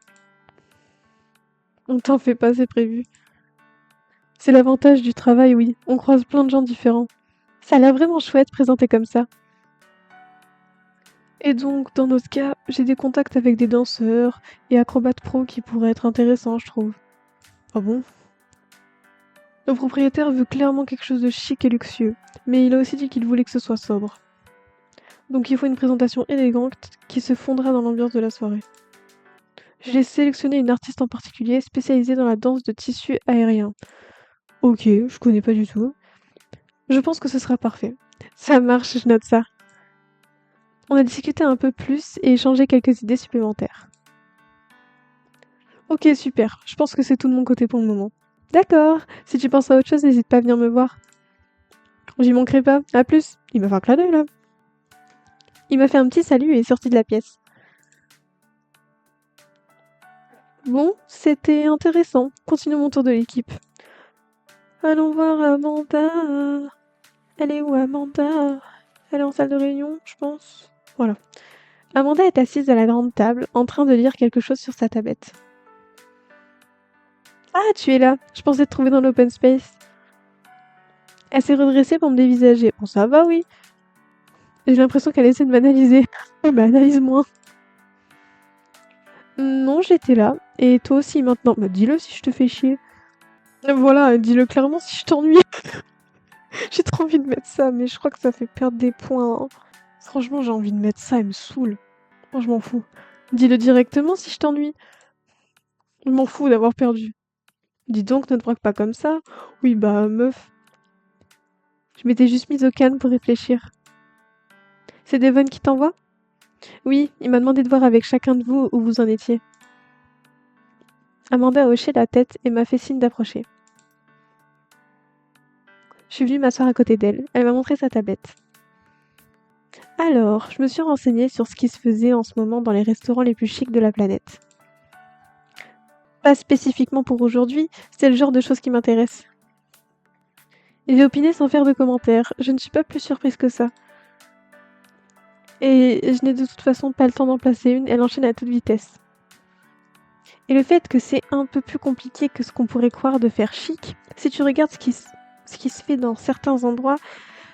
On t'en fait pas, c'est prévu. C'est l'avantage du travail, oui. On croise plein de gens différents. Ça a l'air vraiment chouette présenté comme ça. Et donc, dans notre cas, j'ai des contacts avec des danseurs et acrobates pro qui pourraient être intéressants, je trouve. Ah bon? Le propriétaire veut clairement quelque chose de chic et luxueux, mais il a aussi dit qu'il voulait que ce soit sobre. Donc il faut une présentation élégante qui se fondra dans l'ambiance de la soirée. J'ai sélectionné une artiste en particulier spécialisée dans la danse de tissu aérien. Ok, je connais pas du tout. Je pense que ce sera parfait. Ça marche, je note ça. On a discuté un peu plus et échangé quelques idées supplémentaires. Ok, super. Je pense que c'est tout de mon côté pour le moment. D'accord. Si tu penses à autre chose, n'hésite pas à venir me voir. J'y manquerai pas. À plus. Il m'a fait un clin d'œil là. Il m'a fait un petit salut et est sorti de la pièce. Bon, c'était intéressant. Continuons mon tour de l'équipe. Allons voir Amanda. Elle est où Amanda? Elle est en salle de réunion, je pense. Voilà. Amanda est assise à la grande table, en train de lire quelque chose sur sa tablette. Ah, tu es là. Je pensais te trouver dans l'open space. Elle s'est redressée pour me dévisager. Bon, ça va, oui. J'ai l'impression qu'elle essaie de m'analyser. Oh bah analyse-moi. Non, j'étais là. Et toi aussi maintenant. Bah dis-le si je te fais chier. Voilà, dis-le clairement si je t'ennuie. J'ai trop envie de mettre ça, mais je crois que ça fait perdre des points, hein. Franchement, j'ai envie de mettre ça, elle me saoule. Moi, je m'en fous. Dis-le directement si je t'ennuie. Je m'en fous d'avoir perdu. Dis donc, ne te braque pas comme ça. Oui, bah, meuf. Je m'étais juste mise au calme pour réfléchir. C'est Devon qui t'envoie? Oui, il m'a demandé de voir avec chacun de vous où vous en étiez. Amanda a hoché la tête et m'a fait signe d'approcher. Je suis venue m'asseoir à côté d'elle. Elle m'a montré sa tablette. Alors, je me suis renseignée sur ce qui se faisait en ce moment dans les restaurants les plus chics de la planète. Pas spécifiquement pour aujourd'hui, c'est le genre de choses qui m'intéresse. J'ai opiné sans faire de commentaires. Je ne suis pas plus surprise que ça. Et je n'ai de toute façon pas le temps d'en placer une, elle enchaîne à toute vitesse. Et le fait que c'est un peu plus compliqué que ce qu'on pourrait croire de faire chic, si tu regardes ce qui se fait dans certains endroits,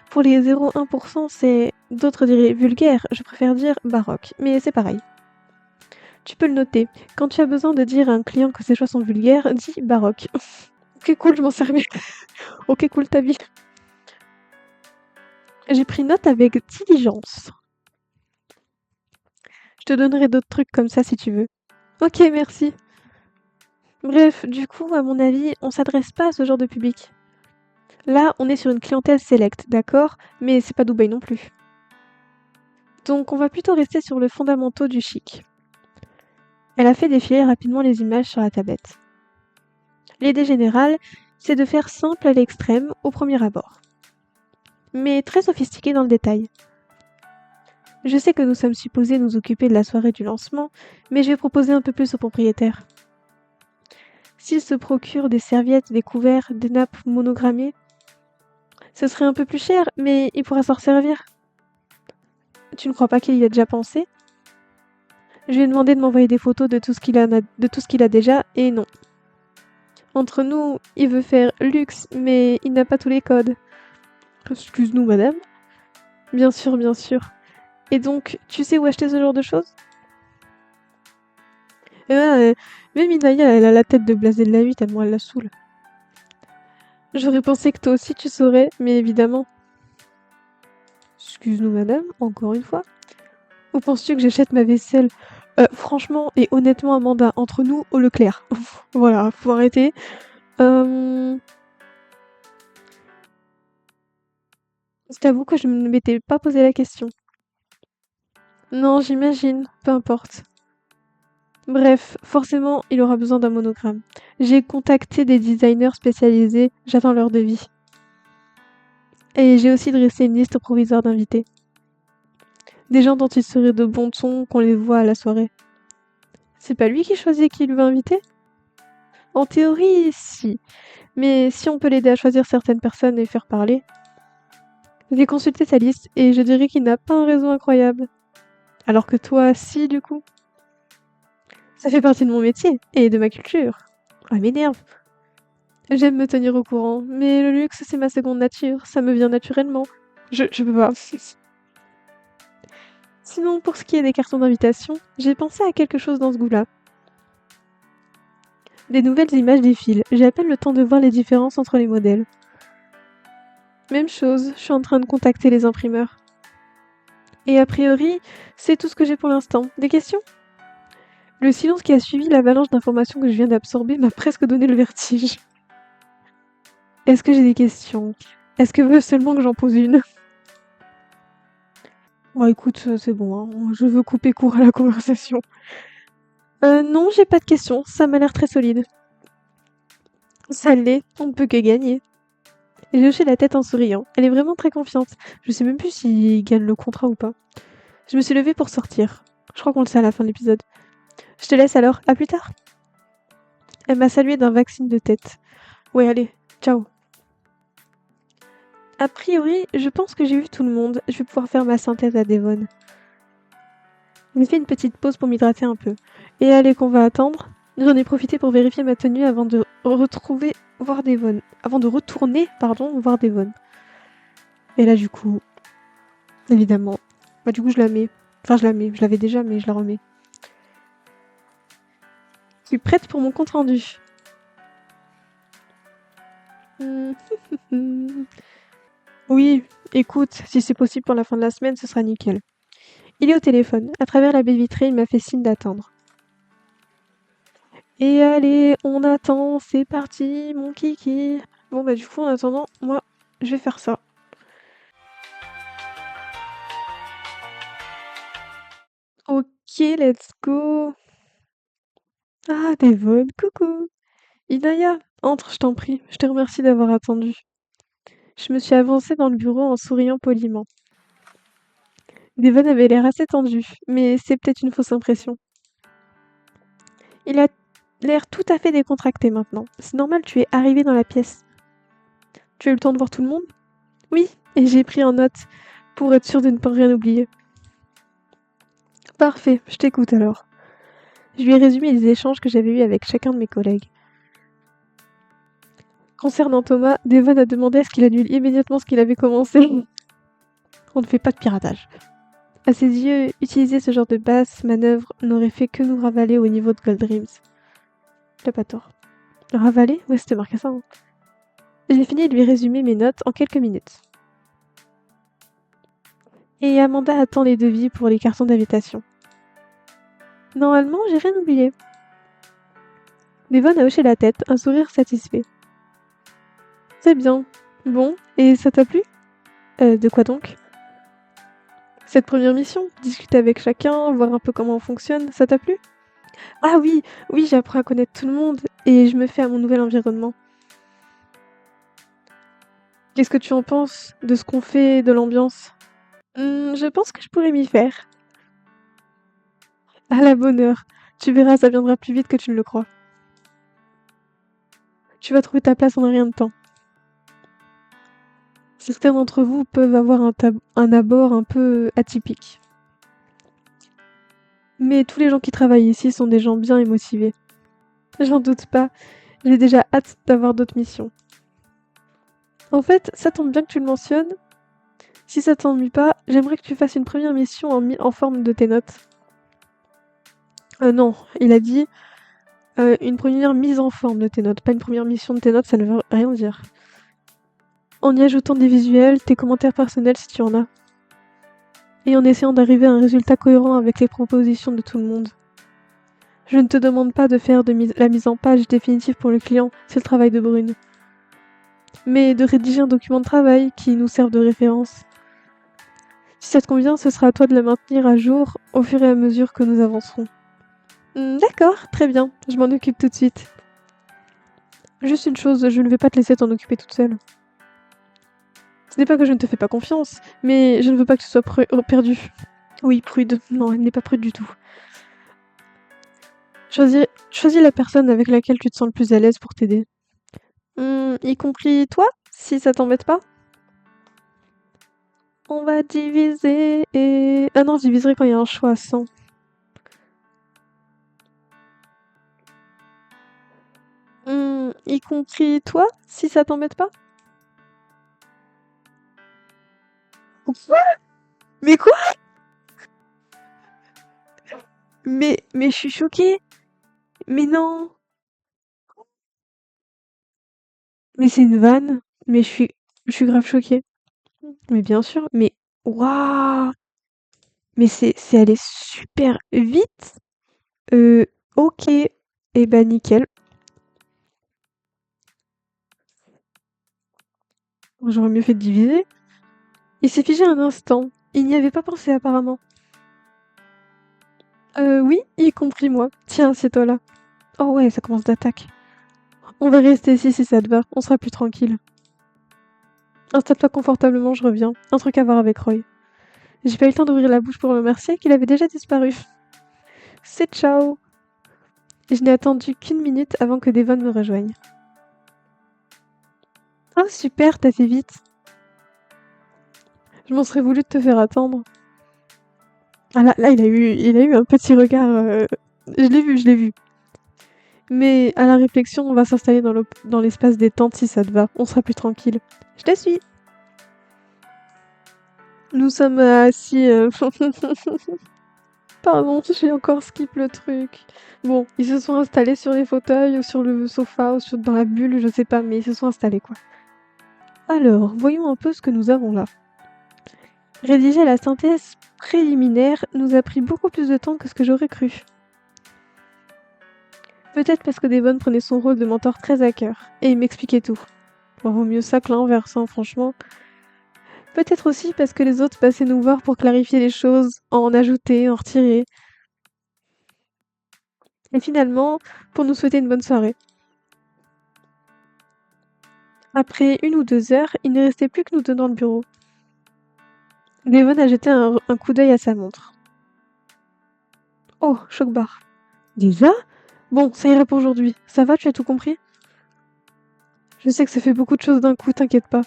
pour les 0,1%, c'est, d'autres diraient vulgaire, je préfère dire baroque, mais c'est pareil. Tu peux le noter, quand tu as besoin de dire à un client que ses choix sont vulgaires, dis baroque. Ok cool, je m'en servais. Ok cool ta vie. J'ai pris note avec diligence. Je te donnerai d'autres trucs comme ça si tu veux. Ok, merci. Bref, du coup, à mon avis, on s'adresse pas à ce genre de public. Là, on est sur une clientèle sélecte, d'accord? Mais c'est pas Dubaï non plus. Donc on va plutôt rester sur les fondamentaux du chic. Elle a fait défiler rapidement les images sur la tablette. L'idée générale, c'est de faire simple à l'extrême au premier abord. Mais très sophistiqué dans le détail. Je sais que nous sommes supposés nous occuper de la soirée du lancement, mais je vais proposer un peu plus au propriétaire. S'il se procure des serviettes, des couverts, des nappes monogrammées, ce serait un peu plus cher, mais il pourra s'en servir. Tu ne crois pas qu'il y a déjà pensé? Je lui ai demandé de m'envoyer des photos de tout ce qu'il a déjà, et non. Entre nous, il veut faire luxe, mais il n'a pas tous les codes. Excuse-nous, madame. Bien sûr, bien sûr. Et donc, tu sais où acheter ce genre de choses? Même Inaya, elle a la tête de blasée de la vie tellement elle la saoule. J'aurais pensé que toi aussi tu saurais, mais évidemment. Excuse-nous, madame, encore une fois. Où penses-tu que j'achète ma vaisselle? Franchement et honnêtement, Amanda, entre nous, au Leclerc. Voilà, faut arrêter. Je t'avoue que je ne m'étais pas posé la question. Non, j'imagine, peu importe. Bref, forcément, il aura besoin d'un monogramme. J'ai contacté des designers spécialisés, j'attends leur devis. Et j'ai aussi dressé une liste provisoire d'invités. Des gens dont il serait de bon ton qu'on les voit à la soirée. C'est pas lui qui choisit qui il veut inviter? En théorie, si. Mais si on peut l'aider à choisir certaines personnes et faire parler. J'ai consulté sa liste et je dirais qu'il n'a pas un réseau incroyable. Alors que toi, si, du coup. Ça fait partie de mon métier et de ma culture. Ah, m'énerve. J'aime me tenir au courant, mais le luxe, c'est ma seconde nature. Ça me vient naturellement. Je peux pas. Sinon, pour ce qui est des cartons d'invitation, j'ai pensé à quelque chose dans ce goût-là. Des nouvelles images défilent. J'ai à peine le temps de voir les différences entre les modèles. Même chose, je suis en train de contacter les imprimeurs. Et a priori, c'est tout ce que j'ai pour l'instant. Des questions? Le silence qui a suivi l'avalanche d'informations que je viens d'absorber m'a presque donné le vertige. Est-ce que j'ai des questions? Est-ce que veut seulement que j'en pose une? Bon, écoute, c'est bon, hein. Je veux couper court à la conversation. Non, j'ai pas de questions, ça m'a l'air très solide. Ça l'est, on ne peut que gagner. J'ai hoché la tête en souriant. Elle est vraiment très confiante. Je sais même plus s'il gagne le contrat ou pas. Je me suis levée pour sortir. Je crois qu'on le sait à la fin de l'épisode. Je te laisse alors, à plus tard. Elle m'a salué d'un vague signe de tête. Ouais, allez, ciao. A priori, je pense que j'ai vu tout le monde. Je vais pouvoir faire ma synthèse à Devon. J'ai fait une petite pause pour m'hydrater un peu. Et allez qu'on va attendre. J'en ai profité pour vérifier ma tenue avant de retourner voir Devon. Et là, du coup, évidemment. Bah, du coup, je la mets. Enfin, je la mets. Je l'avais déjà, mais je la remets. Je suis prête pour mon compte rendu. Oui, écoute, si c'est possible pour la fin de la semaine, ce sera nickel. Il est au téléphone. À travers la baie vitrée, il m'a fait signe d'attendre. Et allez, on attend, c'est parti, mon kiki. Bon, bah, du coup, en attendant, moi, je vais faire ça. Ok, let's go. Ah, Devon, coucou. Inaya, entre, je t'en prie. Je te remercie d'avoir attendu. Je me suis avancée dans le bureau en souriant poliment. Devon avait l'air assez tendu, mais c'est peut-être une fausse impression. Il a l'air tout à fait décontracté maintenant. C'est normal, tu es arrivé dans la pièce. Tu as eu le temps de voir tout le monde? Oui, et j'ai pris en note pour être sûre de ne pas rien oublier. Parfait, je t'écoute alors. Je lui ai résumé les échanges que j'avais eus avec chacun de mes collègues. Concernant Thomas, Devon a demandé à ce qu'il annule immédiatement ce qu'il avait commencé. On ne fait pas de piratage. À ses yeux, utiliser ce genre de basse manœuvre n'aurait fait que nous ravaler au niveau de Gold Dreams. T'as pas tort. Ravaler? Ouais, c'était marqué ça. Hein. J'ai fini de lui résumer mes notes en quelques minutes. Et Amanda attend les devis pour les cartons d'invitation. Normalement, j'ai rien oublié. Devon a hoché la tête, un sourire satisfait. C'est bien. Bon, et ça t'a plu? De quoi donc? Cette première mission, discuter avec chacun, voir un peu comment on fonctionne, ça t'a plu? Ah oui, oui, j'apprends à connaître tout le monde et je me fais à mon nouvel environnement. Qu'est-ce que tu en penses de ce qu'on fait, de l'ambiance? Je pense que je pourrais m'y faire. À la bonne heure. Tu verras, ça viendra plus vite que tu ne le crois. Tu vas trouver ta place en un rien de temps. Certains d'entre vous peuvent avoir un abord un peu atypique. Mais tous les gens qui travaillent ici sont des gens bien et motivés. J'en doute pas, j'ai déjà hâte d'avoir d'autres missions. En fait, ça tombe bien que tu le mentionnes. Si ça t'ennuie pas, j'aimerais que tu fasses une première mission en forme de tes notes. Non, il a dit une première mise en forme de tes notes, pas une première mission de tes notes, ça ne veut rien dire. En y ajoutant des visuels, tes commentaires personnels si tu en as. Et en essayant d'arriver à un résultat cohérent avec les propositions de tout le monde. Je ne te demande pas de faire la mise en page définitive pour le client, c'est le travail de Brune. Mais de rédiger un document de travail qui nous serve de référence. Si ça te convient, ce sera à toi de le maintenir à jour au fur et à mesure que nous avancerons. D'accord, très bien, je m'en occupe tout de suite. Juste une chose, je ne vais pas te laisser t'en occuper toute seule. Ce n'est pas que je ne te fais pas confiance, mais je ne veux pas que tu sois perdue. Oui, prude. Non, elle n'est pas prude du tout. Choisis la personne avec laquelle tu te sens le plus à l'aise pour t'aider. Y compris toi, si ça t'embête pas? On va diviser et... Ah non, je diviserai quand il y a un choix à 100. Y compris toi, si ça t'embête pas? Quoi? Mais quoi? Mais je suis choquée. Mais non. Mais c'est une vanne. Mais je suis grave choquée. Mais bien sûr. Mais waouh. Mais c'est allé super vite. Ok. Et bah nickel. J'aurais mieux fait de diviser. Il s'est figé un instant. Il n'y avait pas pensé apparemment. Oui, y compris moi. Tiens, c'est toi là. Oh ouais, ça commence d'attaque. On va rester ici si ça te va. On sera plus tranquille. Installe-toi confortablement, je reviens. Un truc à voir avec Roy. J'ai pas eu le temps d'ouvrir la bouche pour le remercier qu'il avait déjà disparu. C'est ciao. Je n'ai attendu qu'une minute avant que Devon me rejoigne. Oh super, t'as fait vite. Je m'en serais voulu de te faire attendre. Ah là il a eu un petit regard. Je l'ai vu. Mais à la réflexion, on va s'installer dans l'espace des tentes si ça te va. On sera plus tranquille. Je te suis. Nous sommes assis. Pardon, j'ai encore skip le truc. Bon, ils se sont installés sur les fauteuils ou sur le sofa ou dans la bulle, je sais pas, mais ils se sont installés quoi. Alors, voyons un peu ce que nous avons là. Rédiger la synthèse préliminaire nous a pris beaucoup plus de temps que ce que j'aurais cru. Peut-être parce que Devon prenait son rôle de mentor très à cœur, et il m'expliquait tout. Bon, vaut mieux ça que l'inverse, hein, franchement. Peut-être aussi parce que les autres passaient nous voir pour clarifier les choses, en ajouter, en retirer. Et finalement, pour nous souhaiter une bonne soirée. Après 1 ou 2 heures, il ne restait plus que nous deux dans le bureau. Devon a jeté un coup d'œil à sa montre. Oh, choc-barre. Déjà? Bon, ça ira pour aujourd'hui. Ça va, tu as tout compris? Je sais que ça fait beaucoup de choses d'un coup, t'inquiète pas.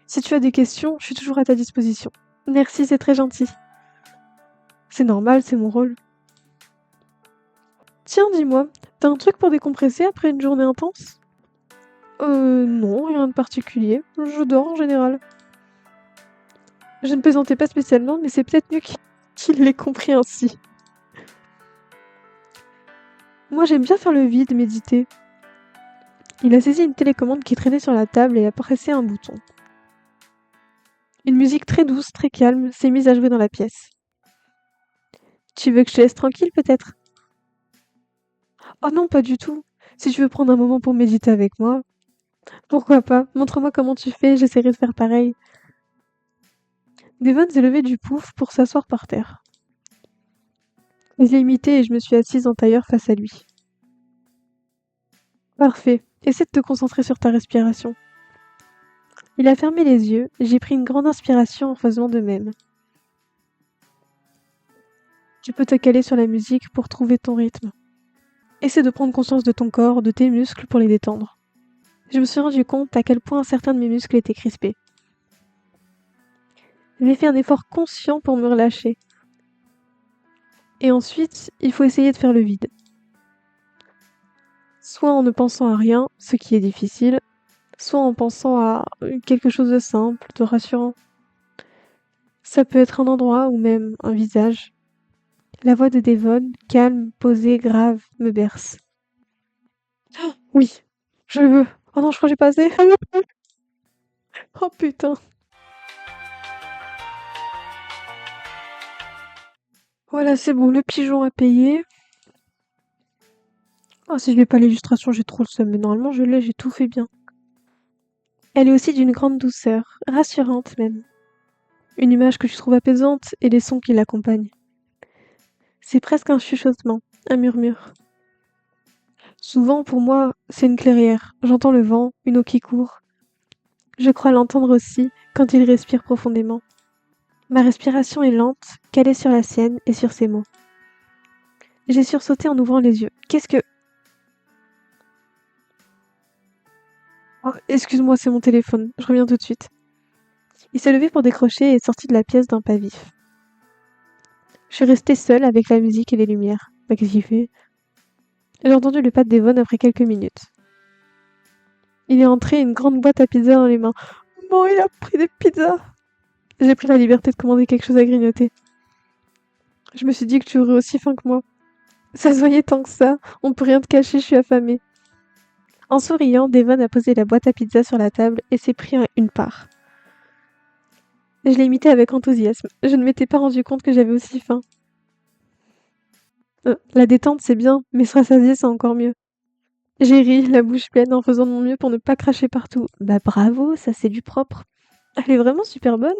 Si tu as des questions, je suis toujours à ta disposition. Merci, c'est très gentil. C'est normal, c'est mon rôle. Tiens, dis-moi, t'as un truc pour décompresser après une journée intense? Non, rien de particulier. Je dors en général. Je ne plaisantais pas spécialement, mais c'est peut-être mieux qu'il l'ait compris ainsi. Moi, j'aime bien faire le vide, méditer. Il a saisi une télécommande qui traînait sur la table et a pressé un bouton. Une musique très douce, très calme, s'est mise à jouer dans la pièce. Tu veux que je te laisse tranquille, peut-être? Oh non, pas du tout. Si tu veux prendre un moment pour méditer avec moi, pourquoi pas? Montre-moi comment tu fais, j'essaierai de faire pareil. Devon s'est levé du pouf pour s'asseoir par terre. Je l'ai imité et je me suis assise en tailleur face à lui. Parfait. Essaie de te concentrer sur ta respiration. Il a fermé les yeux, j'ai pris une grande inspiration en faisant de même. Tu peux te caler sur la musique pour trouver ton rythme. Essaie de prendre conscience de ton corps, de tes muscles pour les détendre. Je me suis rendu compte à quel point certains de mes muscles étaient crispés. J'ai fait un effort conscient pour me relâcher. Et ensuite, il faut essayer de faire le vide. Soit en ne pensant à rien, ce qui est difficile, soit en pensant à quelque chose de simple, de rassurant. Ça peut être un endroit ou même un visage. La voix de Devon, calme, posée, grave, me berce. Oui, je le veux. Oh non, je crois que j'ai pas assez. Oh putain. Voilà, c'est bon, le pigeon a payé. Oh, si je n'ai pas l'illustration, j'ai trop le seum, mais normalement je l'ai, j'ai tout fait bien. Elle est aussi d'une grande douceur, rassurante même. Une image que je trouve apaisante et les sons qui l'accompagnent. C'est presque un chuchotement, un murmure. Souvent, pour moi, c'est une clairière. J'entends le vent, une eau qui court. Je crois l'entendre aussi quand il respire profondément. Ma respiration est lente, calée sur la sienne et sur ses mots. J'ai sursauté en ouvrant les yeux. Qu'est-ce que... Oh, excuse-moi, c'est mon téléphone. Je reviens tout de suite. Il s'est levé pour décrocher et est sorti de la pièce d'un pas vif. Je suis restée seule avec la musique et les lumières. Bah, qu'est-ce qu'il fait? J'ai entendu le pas de Devon après quelques minutes. Il est entré, une grande boîte à pizza dans les mains. Bon, il a pris des pizzas. J'ai pris la liberté de commander quelque chose à grignoter. Je me suis dit que tu aurais aussi faim que moi. Ça se voyait tant que ça. On peut rien te cacher, je suis affamée. En souriant, Devon a posé la boîte à pizza sur la table et s'est pris une part. Je l'ai imité avec enthousiasme. Je ne m'étais pas rendu compte que j'avais aussi faim. La détente, c'est bien, mais se rassasier, c'est encore mieux. J'ai ri, la bouche pleine, en faisant de mon mieux pour ne pas cracher partout. Bah bravo, ça c'est du propre. Elle est vraiment super bonne.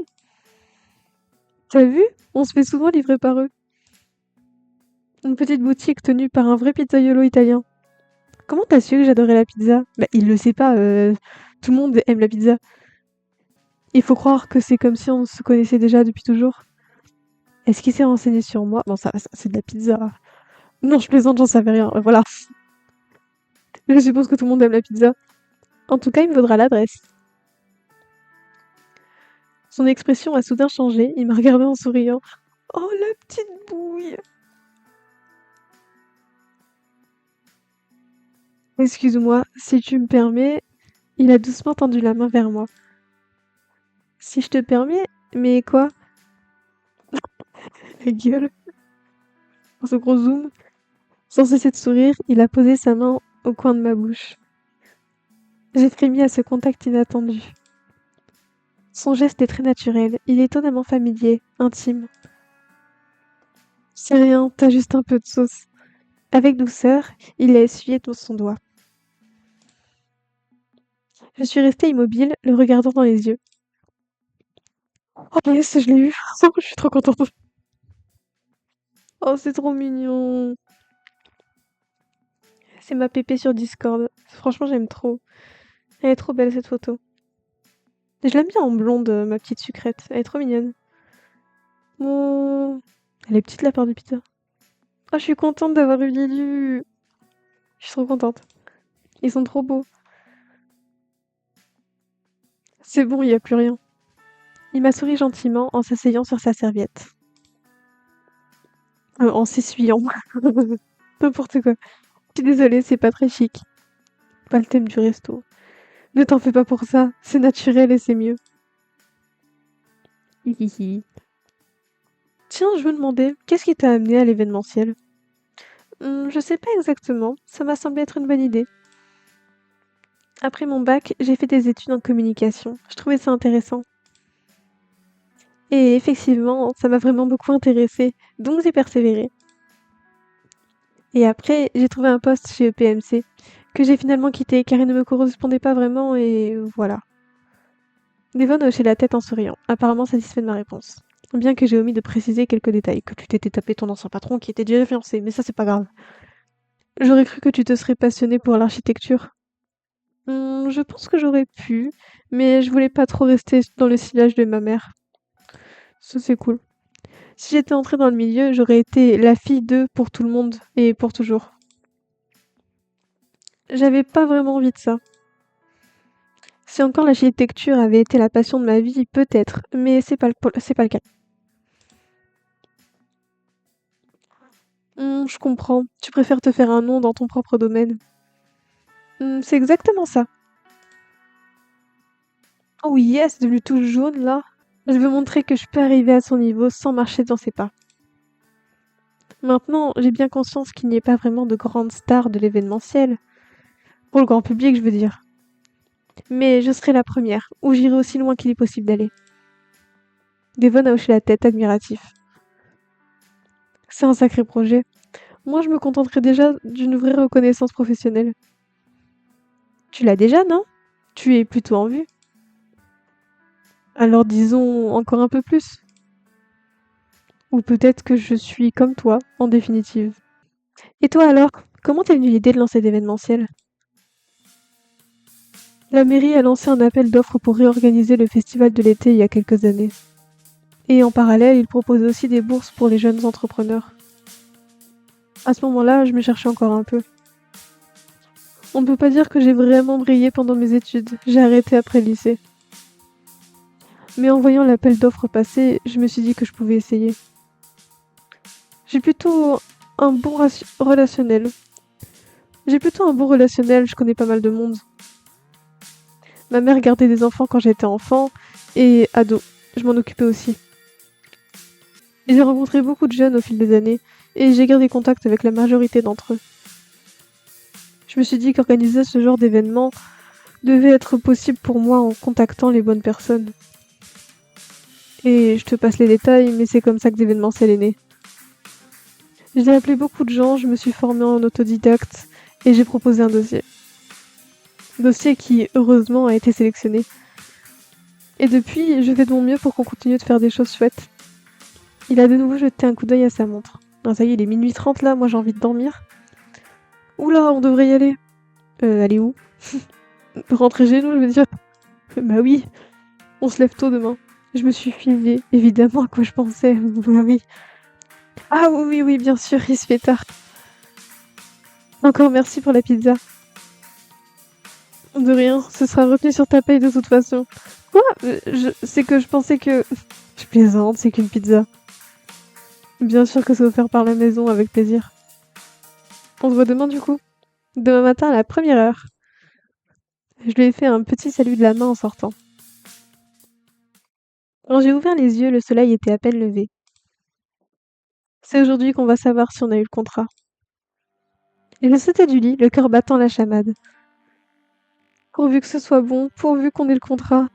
T'as vu? On se fait souvent livrer par eux. Une petite boutique tenue par un vrai pizzaiolo italien. Comment t'as su que j'adorais la pizza? Bah il le sait pas, tout le monde aime la pizza. Il faut croire que c'est comme si on se connaissait déjà depuis toujours. Est-ce qu'il s'est renseigné sur moi? Bon, ça c'est de la pizza. Non, je plaisante, j'en savais rien. Voilà. Je suppose que tout le monde aime la pizza. En tout cas, il me vaudra l'adresse. Son expression a soudain changé, il m'a regardé en souriant. Oh, la petite bouille! Excuse-moi, si tu me permets, il a doucement tendu la main vers moi. Si je te permets, Mais quoi? La gueule. Dans ce gros zoom. Sans cesser de sourire, il a posé sa main au coin de ma bouche. J'ai frémi à ce contact inattendu. Son geste est très naturel, il est étonnamment familier, intime. C'est rien, t'as juste un peu de sauce. Avec douceur, il a essuyé son doigt. Je suis restée immobile, le regardant dans les yeux. Oh yes, je l'ai eu. Je suis trop contente. Oh, c'est trop mignon. C'est ma pépé sur Discord. Franchement, j'aime trop. Elle est trop belle cette photo. Et je l'aime bien en blonde, ma petite sucrète. Elle est trop mignonne. Oh. Elle est petite la part de pizza. Oh, je suis contente d'avoir eu Lilu. Je suis trop contente. Ils sont trop beaux. C'est bon, il n'y a plus rien. Il m'a souri gentiment en s'asseyant sur sa serviette. En s'essuyant. N'importe quoi. Je suis désolée, c'est pas très chic. Pas le thème du resto. Ne t'en fais pas pour ça. C'est naturel et c'est mieux. Hihihi. Tiens, je me demandais, qu'est-ce qui t'a amené à l'événementiel? Je sais pas exactement. Ça m'a semblé être une bonne idée. Après mon bac, j'ai fait des études en communication. Je trouvais ça intéressant. Et effectivement, ça m'a vraiment beaucoup intéressée. Donc j'ai persévéré. Et après, j'ai trouvé un poste chez EPMC, que j'ai finalement quitté car il ne me correspondait pas vraiment et voilà. Devon a hoché la tête en souriant, apparemment satisfait de ma réponse. Bien que j'ai omis de préciser quelques détails, que tu t'étais tapé ton ancien patron qui était déjà fiancé, mais ça c'est pas grave. J'aurais cru que tu te serais passionné pour l'architecture. Je pense que j'aurais pu, mais je voulais pas trop rester dans le sillage de ma mère. Ça c'est cool. Si j'étais entrée dans le milieu, j'aurais été la fille d'eux pour tout le monde et pour toujours. J'avais pas vraiment envie de ça. Si encore l'architecture avait été la passion de ma vie, peut-être, mais c'est pas le cas. Je comprends. Tu préfères te faire un nom dans ton propre domaine. C'est exactement ça. Oh oui, yes, devenu tout jaune là. Je veux montrer que je peux arriver à son niveau sans marcher dans ses pas. Maintenant, j'ai bien conscience qu'il n'y ait pas vraiment de grandes stars de l'événementiel. Pour le grand public, je veux dire. Mais je serai la première, ou j'irai aussi loin qu'il est possible d'aller. Devon a hoché la tête, admiratif. C'est un sacré projet. Moi, je me contenterai déjà d'une vraie reconnaissance professionnelle. Tu l'as déjà, non? Tu es plutôt en vue. Alors disons encore un peu plus. Ou peut-être que je suis comme toi, en définitive. Et toi alors, comment t'es venue l'idée de lancer d'événementiel? La mairie a lancé un appel d'offres pour réorganiser le festival de l'été il y a quelques années. Et en parallèle, il propose aussi des bourses pour les jeunes entrepreneurs. À ce moment-là, je me cherchais encore un peu. On peut pas dire que j'ai vraiment brillé pendant mes études, j'ai arrêté après le lycée. Mais en voyant l'appel d'offres passer, je me suis dit que je pouvais essayer. J'ai plutôt un bon relationnel. J'ai plutôt un bon relationnel, je connais pas mal de monde. Ma mère gardait des enfants quand j'étais enfant et ado. Je m'en occupais aussi. Et j'ai rencontré beaucoup de jeunes au fil des années et j'ai gardé contact avec la majorité d'entre eux. Je me suis dit qu'organiser ce genre d'événement devait être possible pour moi en contactant les bonnes personnes. Et je te passe les détails, mais c'est comme ça que l'événementiel est né. J'ai appelé beaucoup de gens, je me suis formée en autodidacte et j'ai proposé un dossier. Dossier qui, heureusement, a été sélectionné. Et depuis, je fais de mon mieux pour qu'on continue de faire des choses chouettes. Il a de nouveau jeté un coup d'œil à sa montre. Ah, ça y est, il est minuit 30 là, moi j'ai envie de dormir. Oula, on devrait y aller. Aller où? Rentrer chez nous, je veux dire. Bah oui, on se lève tôt demain. Je me suis filée, évidemment à quoi je pensais. Bah oui. Ah oui, oui, oui, bien sûr, il se fait tard. Encore merci pour la pizza. De rien, ce sera retenu sur ta paye de toute façon. Quoi? C'est que je pensais que... Je plaisante, c'est qu'une pizza. Bien sûr que c'est offert par la maison, avec plaisir. On se voit demain du coup? Demain matin à la première heure. Je lui ai fait un petit salut de la main en sortant. Quand j'ai ouvert les yeux, le soleil était à peine levé. C'est aujourd'hui qu'on va savoir si on a eu le contrat. Et je sautais du lit, le cœur battant la chamade. Pourvu que ce soit bon, pourvu qu'on ait le contrat.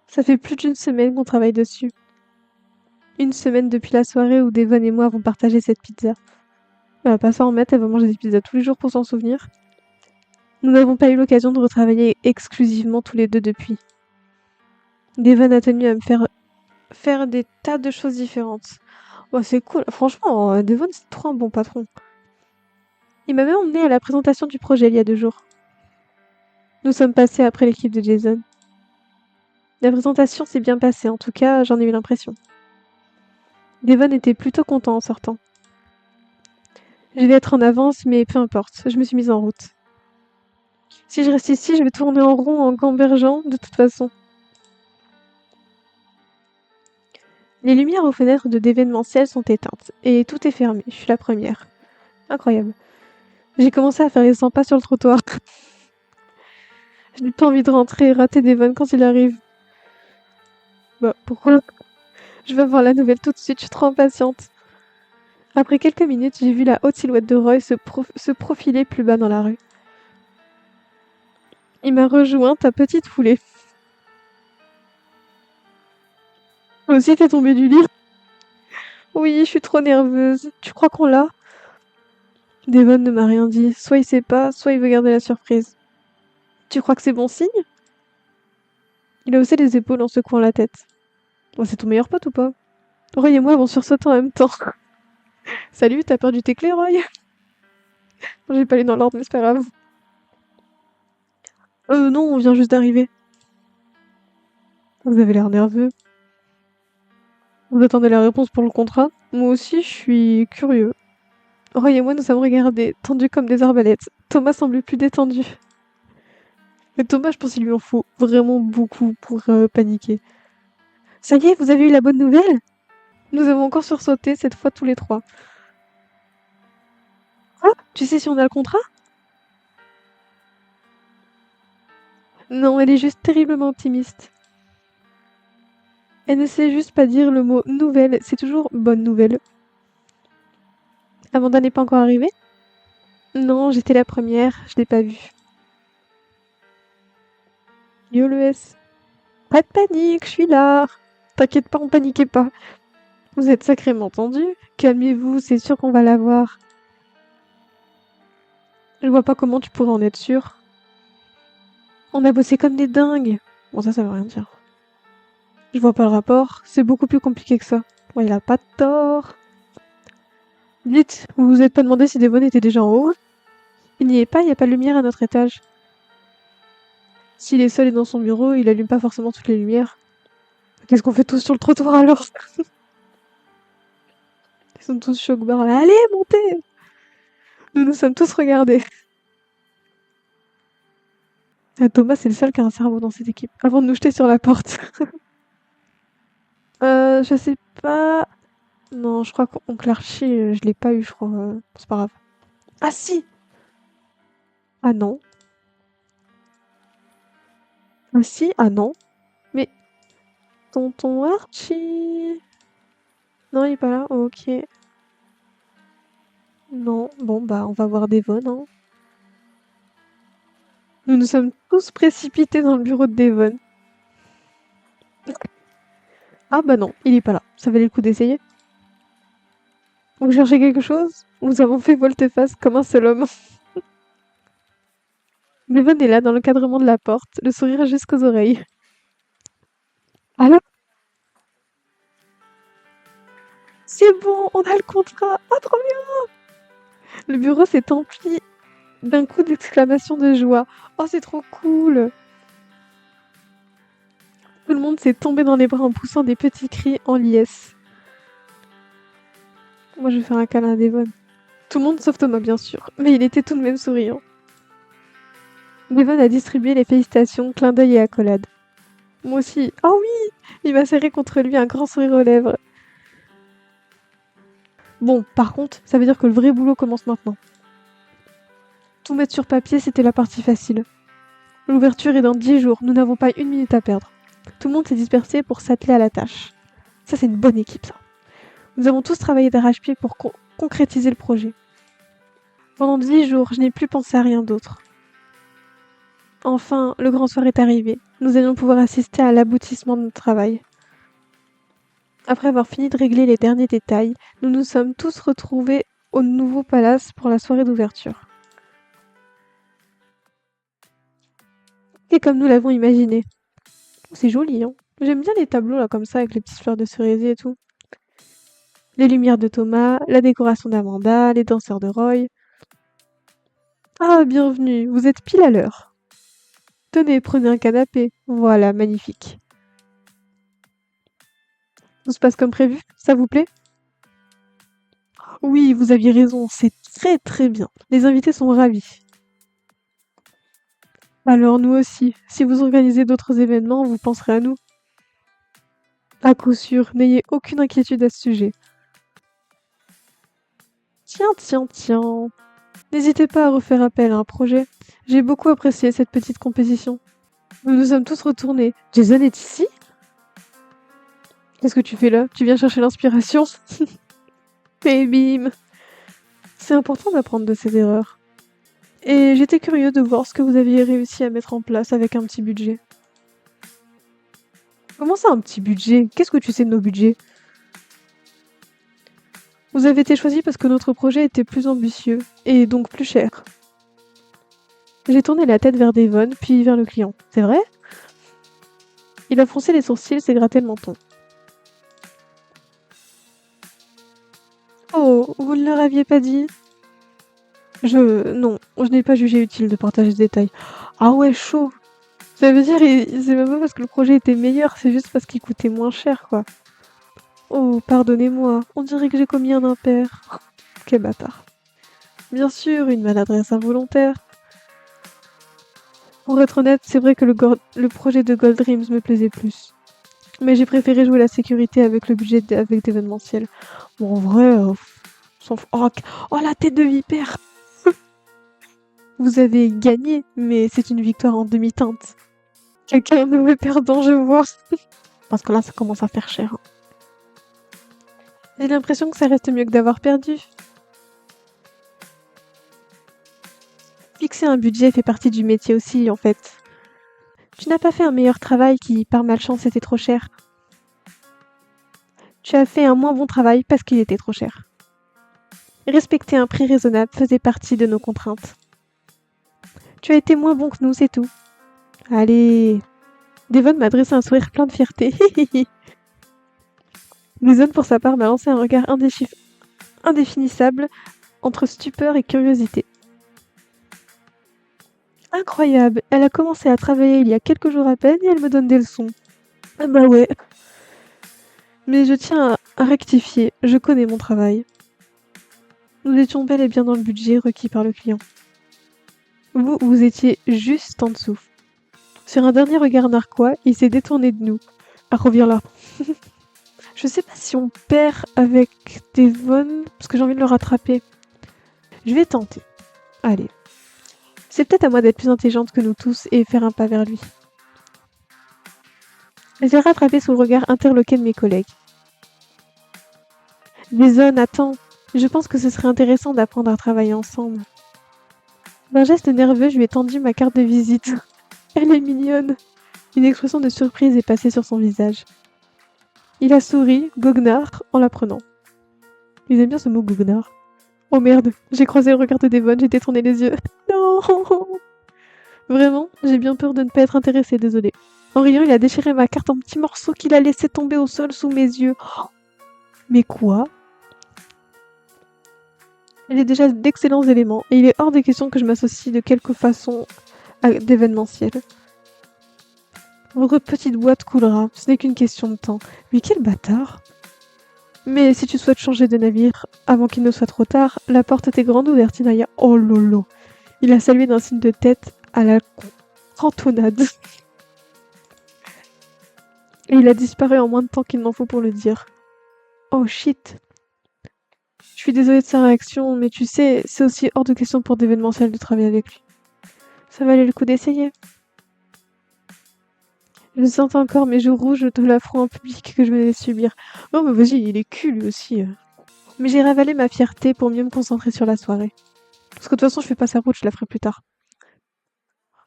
Ça fait plus d'une semaine qu'on travaille dessus. Une semaine depuis la soirée où Devon et moi avons partagé cette pizza. Elle va pas s'en remettre, elle va manger des pizzas tous les jours pour s'en souvenir. Nous n'avons pas eu l'occasion de retravailler exclusivement tous les deux depuis. Devon a tenu à me faire des tas de choses différentes. Oh, c'est cool. Franchement, Devon, c'est trop un bon patron. Il m'a même emmené à la présentation du projet il y a 2 jours. Nous sommes passés après l'équipe de Jason. La présentation s'est bien passée, en tout cas, j'en ai eu l'impression. Devon était plutôt content en sortant. Je vais être en avance, mais peu importe, je me suis mise en route. Si je reste ici, je vais tourner en rond en gambergeant, de toute façon. Les lumières aux fenêtres de d'événementiel sont éteintes, et tout est fermé, je suis la première. Incroyable. J'ai commencé à faire les 100 pas sur le trottoir. Je n'ai pas envie de rentrer et rater Devon quand il arrive. Bah, pourquoi? Je veux voir la nouvelle tout de suite, je suis trop impatiente. Après quelques minutes, j'ai vu la haute silhouette de Roy se profiler plus bas dans la rue. Il m'a rejointe à petite foulée. Toi aussi, t'es tombée du lit? Oui, je suis trop nerveuse. Tu crois qu'on l'a? Devon ne m'a rien dit. Soit il sait pas, soit il veut garder la surprise. Tu crois que c'est bon signe? Il a haussé les épaules en secouant la tête. Oh, c'est ton meilleur pote ou pas? Roy et moi avons sursauté en même temps. Salut, t'as perdu tes clés, Roy? J'ai pas les dans l'ordre, mais c'est pas grave. Non, on vient juste d'arriver. Vous avez l'air nerveux. Vous attendez la réponse pour le contrat? Moi aussi, je suis curieux. Roy et moi nous sommes regardés, tendus comme des arbalètes. Thomas semble plus détendu. Mais Thomas, je pense qu'il lui en faut vraiment beaucoup pour paniquer. Ça y est, vous avez eu la bonne nouvelle? Nous avons encore sursauté, cette fois tous les 3. Ah, tu sais si on a le contrat? Non, elle est juste terriblement optimiste. Elle ne sait juste pas dire le mot nouvelle, c'est toujours bonne nouvelle. Amanda n'est pas encore arrivée? Non, j'étais la première, je l'ai pas vue. Yo le S. Pas de panique, je suis là. T'inquiète pas, on paniquait pas. Vous êtes sacrément tendus. Calmez-vous, c'est sûr qu'on va la voir. Je vois pas comment tu pourrais en être sûr. On a bossé comme des dingues. Bon, ça veut rien dire. Je vois pas le rapport, c'est beaucoup plus compliqué que ça. Ouais, il a pas de tort. Vite, vous vous êtes pas demandé si Devon était déjà en haut? Il n'y est pas, il y a pas de lumière à notre étage. S'il est seul et dans son bureau, il allume pas forcément toutes les lumières. Qu'est-ce qu'on fait tous sur le trottoir alors? Ils sont tous choc-barres là. Allez, montez! Nous nous sommes tous regardés. Thomas, c'est le seul qui a un cerveau dans cette équipe. Avant de nous jeter sur la porte. Je sais pas. Non, je crois qu'Oncle Archie, je l'ai pas eu, je crois. C'est pas grave. Ah si! Ah non. Ah si? Ah non. Mais tonton Archie. Non, il est pas là? Ok. Non. Bon, bah, on va voir Devon, hein. Nous nous sommes tous précipités dans le bureau de Devon. Ah bah non, il est pas là. Ça valait le coup d'essayer. Vous cherchez quelque chose? Nous avons fait volte-face comme un seul homme. Devon est là, dans l'encadrement de la porte, le sourire jusqu'aux oreilles. Alors? C'est bon, on a le contrat! Oh, trop bien! Le bureau s'est empli d'un coup d'exclamation de joie. Oh, c'est trop cool! Tout le monde s'est tombé dans les bras en poussant des petits cris en liesse. Moi, je vais faire un câlin à Devon. Tout le monde sauf Thomas, bien sûr, mais il était tout de même souriant. Devon a distribué les félicitations, clins d'œil et accolades. Moi aussi. Oh oui! Il m'a serré contre lui, un grand sourire aux lèvres. Bon, par contre, ça veut dire que le vrai boulot commence maintenant. Tout mettre sur papier, c'était la partie facile. L'ouverture est dans 10 jours, nous n'avons pas une minute à perdre. Tout le monde s'est dispersé pour s'atteler à la tâche. Ça, c'est une bonne équipe, ça. Nous avons tous travaillé d'arrache-pied pour concrétiser le projet. Pendant 10 jours, je n'ai plus pensé à rien d'autre. Enfin, le grand soir est arrivé. Nous allions pouvoir assister à l'aboutissement de notre travail. Après avoir fini de régler les derniers détails, nous nous sommes tous retrouvés au nouveau palace pour la soirée d'ouverture. Et comme nous l'avons imaginé. C'est joli, hein. J'aime bien les tableaux là comme ça avec les petites fleurs de cerisier et tout. Les lumières de Thomas, la décoration d'Amanda, les danseurs de Roy. Ah, bienvenue, vous êtes pile à l'heure. Tenez, prenez un canapé. Voilà, magnifique. Tout se passe comme prévu? Ça vous plaît? Oui, vous aviez raison, c'est très très bien. Les invités sont ravis. Alors nous aussi, si vous organisez d'autres événements, vous penserez à nous. À coup sûr, n'ayez aucune inquiétude à ce sujet. Tiens. N'hésitez pas à refaire appel à un projet. J'ai beaucoup apprécié cette petite compétition. Nous nous sommes tous retournés. Jason est ici? Qu'est-ce que tu fais là? Tu viens chercher l'inspiration? Et bim! C'est important d'apprendre de ses erreurs. Et j'étais curieux de voir ce que vous aviez réussi à mettre en place avec un petit budget. Comment ça, un petit budget? Qu'est-ce que tu sais de nos budgets? Vous avez été choisi parce que notre projet était plus ambitieux, et donc plus cher. J'ai tourné la tête vers Devon, puis vers le client. C'est vrai? Il a froncé les sourcils, s'est gratté le menton. Oh, vous ne leur aviez pas dit? Non, je n'ai pas jugé utile de partager ce détail. Ah ouais, chaud! Ça veut dire, c'est même pas parce que le projet était meilleur, c'est juste parce qu'il coûtait moins cher, quoi. Oh, pardonnez-moi, on dirait que j'ai commis un impair. Quel bâtard. Bien sûr, une maladresse involontaire. Pour être honnête, c'est vrai que le projet de Gold Dreams me plaisait plus. Mais j'ai préféré jouer la sécurité avec le budget avec d'événementiel. Bon, en vrai, oh, la tête de vipère! Vous avez gagné, mais c'est une victoire en demi-teinte. Quelqu'un de mauvais perdant, je vois. Parce que là, ça commence à faire cher. J'ai l'impression que ça reste mieux que d'avoir perdu. Fixer un budget fait partie du métier aussi, en fait. Tu n'as pas fait un meilleur travail qui, par malchance, était trop cher. Tu as fait un moins bon travail parce qu'il était trop cher. Respecter un prix raisonnable faisait partie de nos contraintes. Tu as été moins bon que nous, c'est tout. Allez. Devon m'a adressé un sourire plein de fierté. Jason, pour sa part, m'a lancé un regard indéfinissable entre stupeur et curiosité. Incroyable, elle a commencé à travailler il y a quelques jours à peine et elle me donne des leçons. Ah bah ouais. Mais je tiens à rectifier, je connais mon travail. Nous étions bel et bien dans le budget requis par le client. Vous étiez juste en dessous. Sur un dernier regard narquois, il s'est détourné de nous. Ah, reviens là. Je sais pas si on perd avec Devon, parce que j'ai envie de le rattraper. Je vais tenter. Allez. C'est peut-être à moi d'être plus intelligente que nous tous et faire un pas vers lui. J'ai rattrapé sous le regard interloqué de mes collègues. Jason, attends. Je pense que ce serait intéressant d'apprendre à travailler ensemble. D'un geste nerveux, je lui ai tendu ma carte de visite. Elle est mignonne. Une expression de surprise est passée sur son visage. Il a souri, goguenard, en la prenant. Ils aiment bien ce mot goguenard. Oh merde, j'ai croisé le regard de Devon, j'ai détourné les yeux. Non! Vraiment, j'ai bien peur de ne pas être intéressée, désolée. En riant, il a déchiré ma carte en petits morceaux qu'il a laissé tomber au sol sous mes yeux. Oh, mais quoi? Elle est déjà d'excellents éléments, et il est hors de question que je m'associe de quelque façon à d'événementiel. Votre petite boîte coulera, ce n'est qu'une question de temps. Mais quel bâtard! Mais si tu souhaites changer de navire avant qu'il ne soit trop tard, la porte t'est grande ouverte, Inaya. Oh lolo! Il a salué d'un signe de tête à la cantonade. Et il a disparu en moins de temps qu'il n'en faut pour le dire. Oh shit! Je suis désolée de sa réaction, mais tu sais, c'est aussi hors de question pour d'événementiel de travailler avec lui. Ça valait le coup d'essayer. Je sens encore mes joues rouges de l'affront en public que je venais de subir. Non, mais vas-y, il est cul lui aussi. Mais j'ai ravalé ma fierté pour mieux me concentrer sur la soirée. Parce que de toute façon, je fais pas sa route, je la ferai plus tard.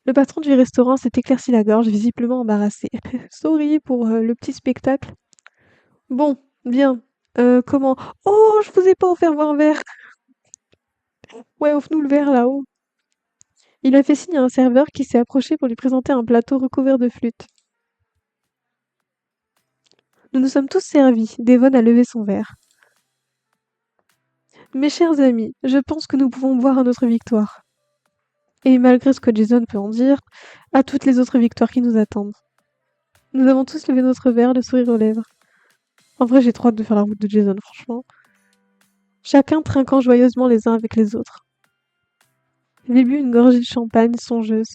Le patron du restaurant s'est éclairci la gorge, visiblement embarrassé. Sorry pour le petit spectacle. Bon, bien. Comment? Oh, je vous ai pas offert un verre. Ouais, offre-nous le verre là-haut. Il a fait signe à un serveur qui s'est approché pour lui présenter un plateau recouvert de flûtes. Nous nous sommes tous servis. Devon a levé son verre. Mes chers amis, je pense que nous pouvons boire à notre victoire. Et malgré ce que Jason peut en dire, à toutes les autres victoires qui nous attendent. Nous avons tous levé notre verre, le sourire aux lèvres. En vrai, j'ai trop hâte de faire la route de Jason, franchement. Chacun trinquant joyeusement les uns avec les autres. J'ai bu une gorgée de champagne songeuse.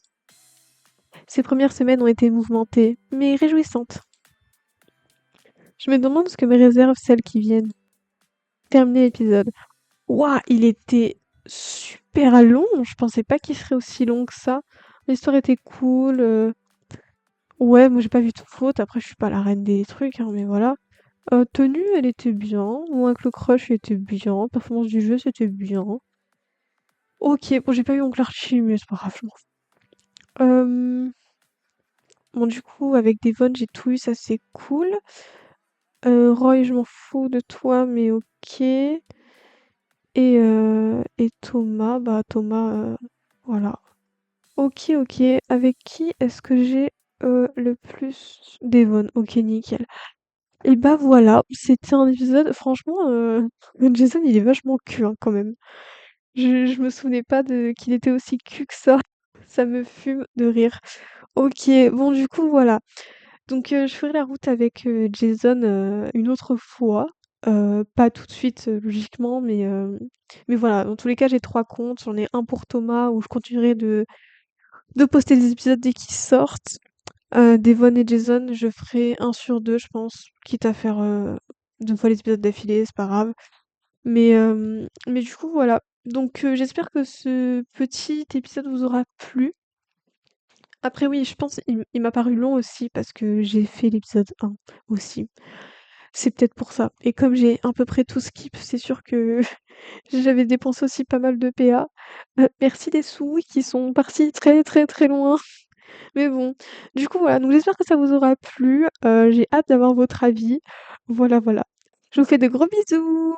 Ces premières semaines ont été mouvementées, mais réjouissantes. Je me demande ce que me réservent celles qui viennent. Terminer l'épisode. Ouah, il était super long. Je pensais pas qu'il serait aussi long que ça. L'histoire était cool. Ouais, moi j'ai pas vu de faute. Après, je suis pas la reine des trucs, hein, mais voilà. Tenue, elle était bien. Moins que le crush, il était bien. Performance du jeu, c'était bien. Ok, bon, j'ai pas eu Oncle Archie, mais c'est pas grave, je m'en fous. Bon, du coup, avec Devon, j'ai tout eu, ça c'est cool. Roy, je m'en fous de toi, mais ok. Et Thomas, bah Thomas, voilà. Ok, ok. Avec qui est-ce que j'ai le plus Devon? Ok, nickel. Et bah voilà, c'était un épisode, franchement, Jason il est vachement cul hein, quand même. Je me souvenais pas qu'il était aussi cul que ça. Ça me fume de rire. Ok, bon du coup voilà. Donc je ferai la route avec Jason une autre fois. Pas tout de suite logiquement, mais voilà. Dans tous les cas, j'ai 3 comptes. J'en ai un pour Thomas où je continuerai de poster des épisodes dès qu'ils sortent. Devon et Jason, je ferai un sur deux, je pense, quitte à faire 2 fois les épisodes d'affilée, c'est pas grave. Mais du coup, voilà. Donc j'espère que ce petit épisode vous aura plu. Après oui, je pense il m'a paru long aussi parce que j'ai fait l'épisode 1 aussi. C'est peut-être pour ça. Et comme j'ai à peu près tout skip, c'est sûr que j'avais dépensé aussi pas mal de PA. Merci les sous qui sont partis très très très loin. Mais bon, du coup voilà, donc j'espère que ça vous aura plu. J'ai hâte d'avoir votre avis. Voilà, voilà. Je vous fais de gros bisous.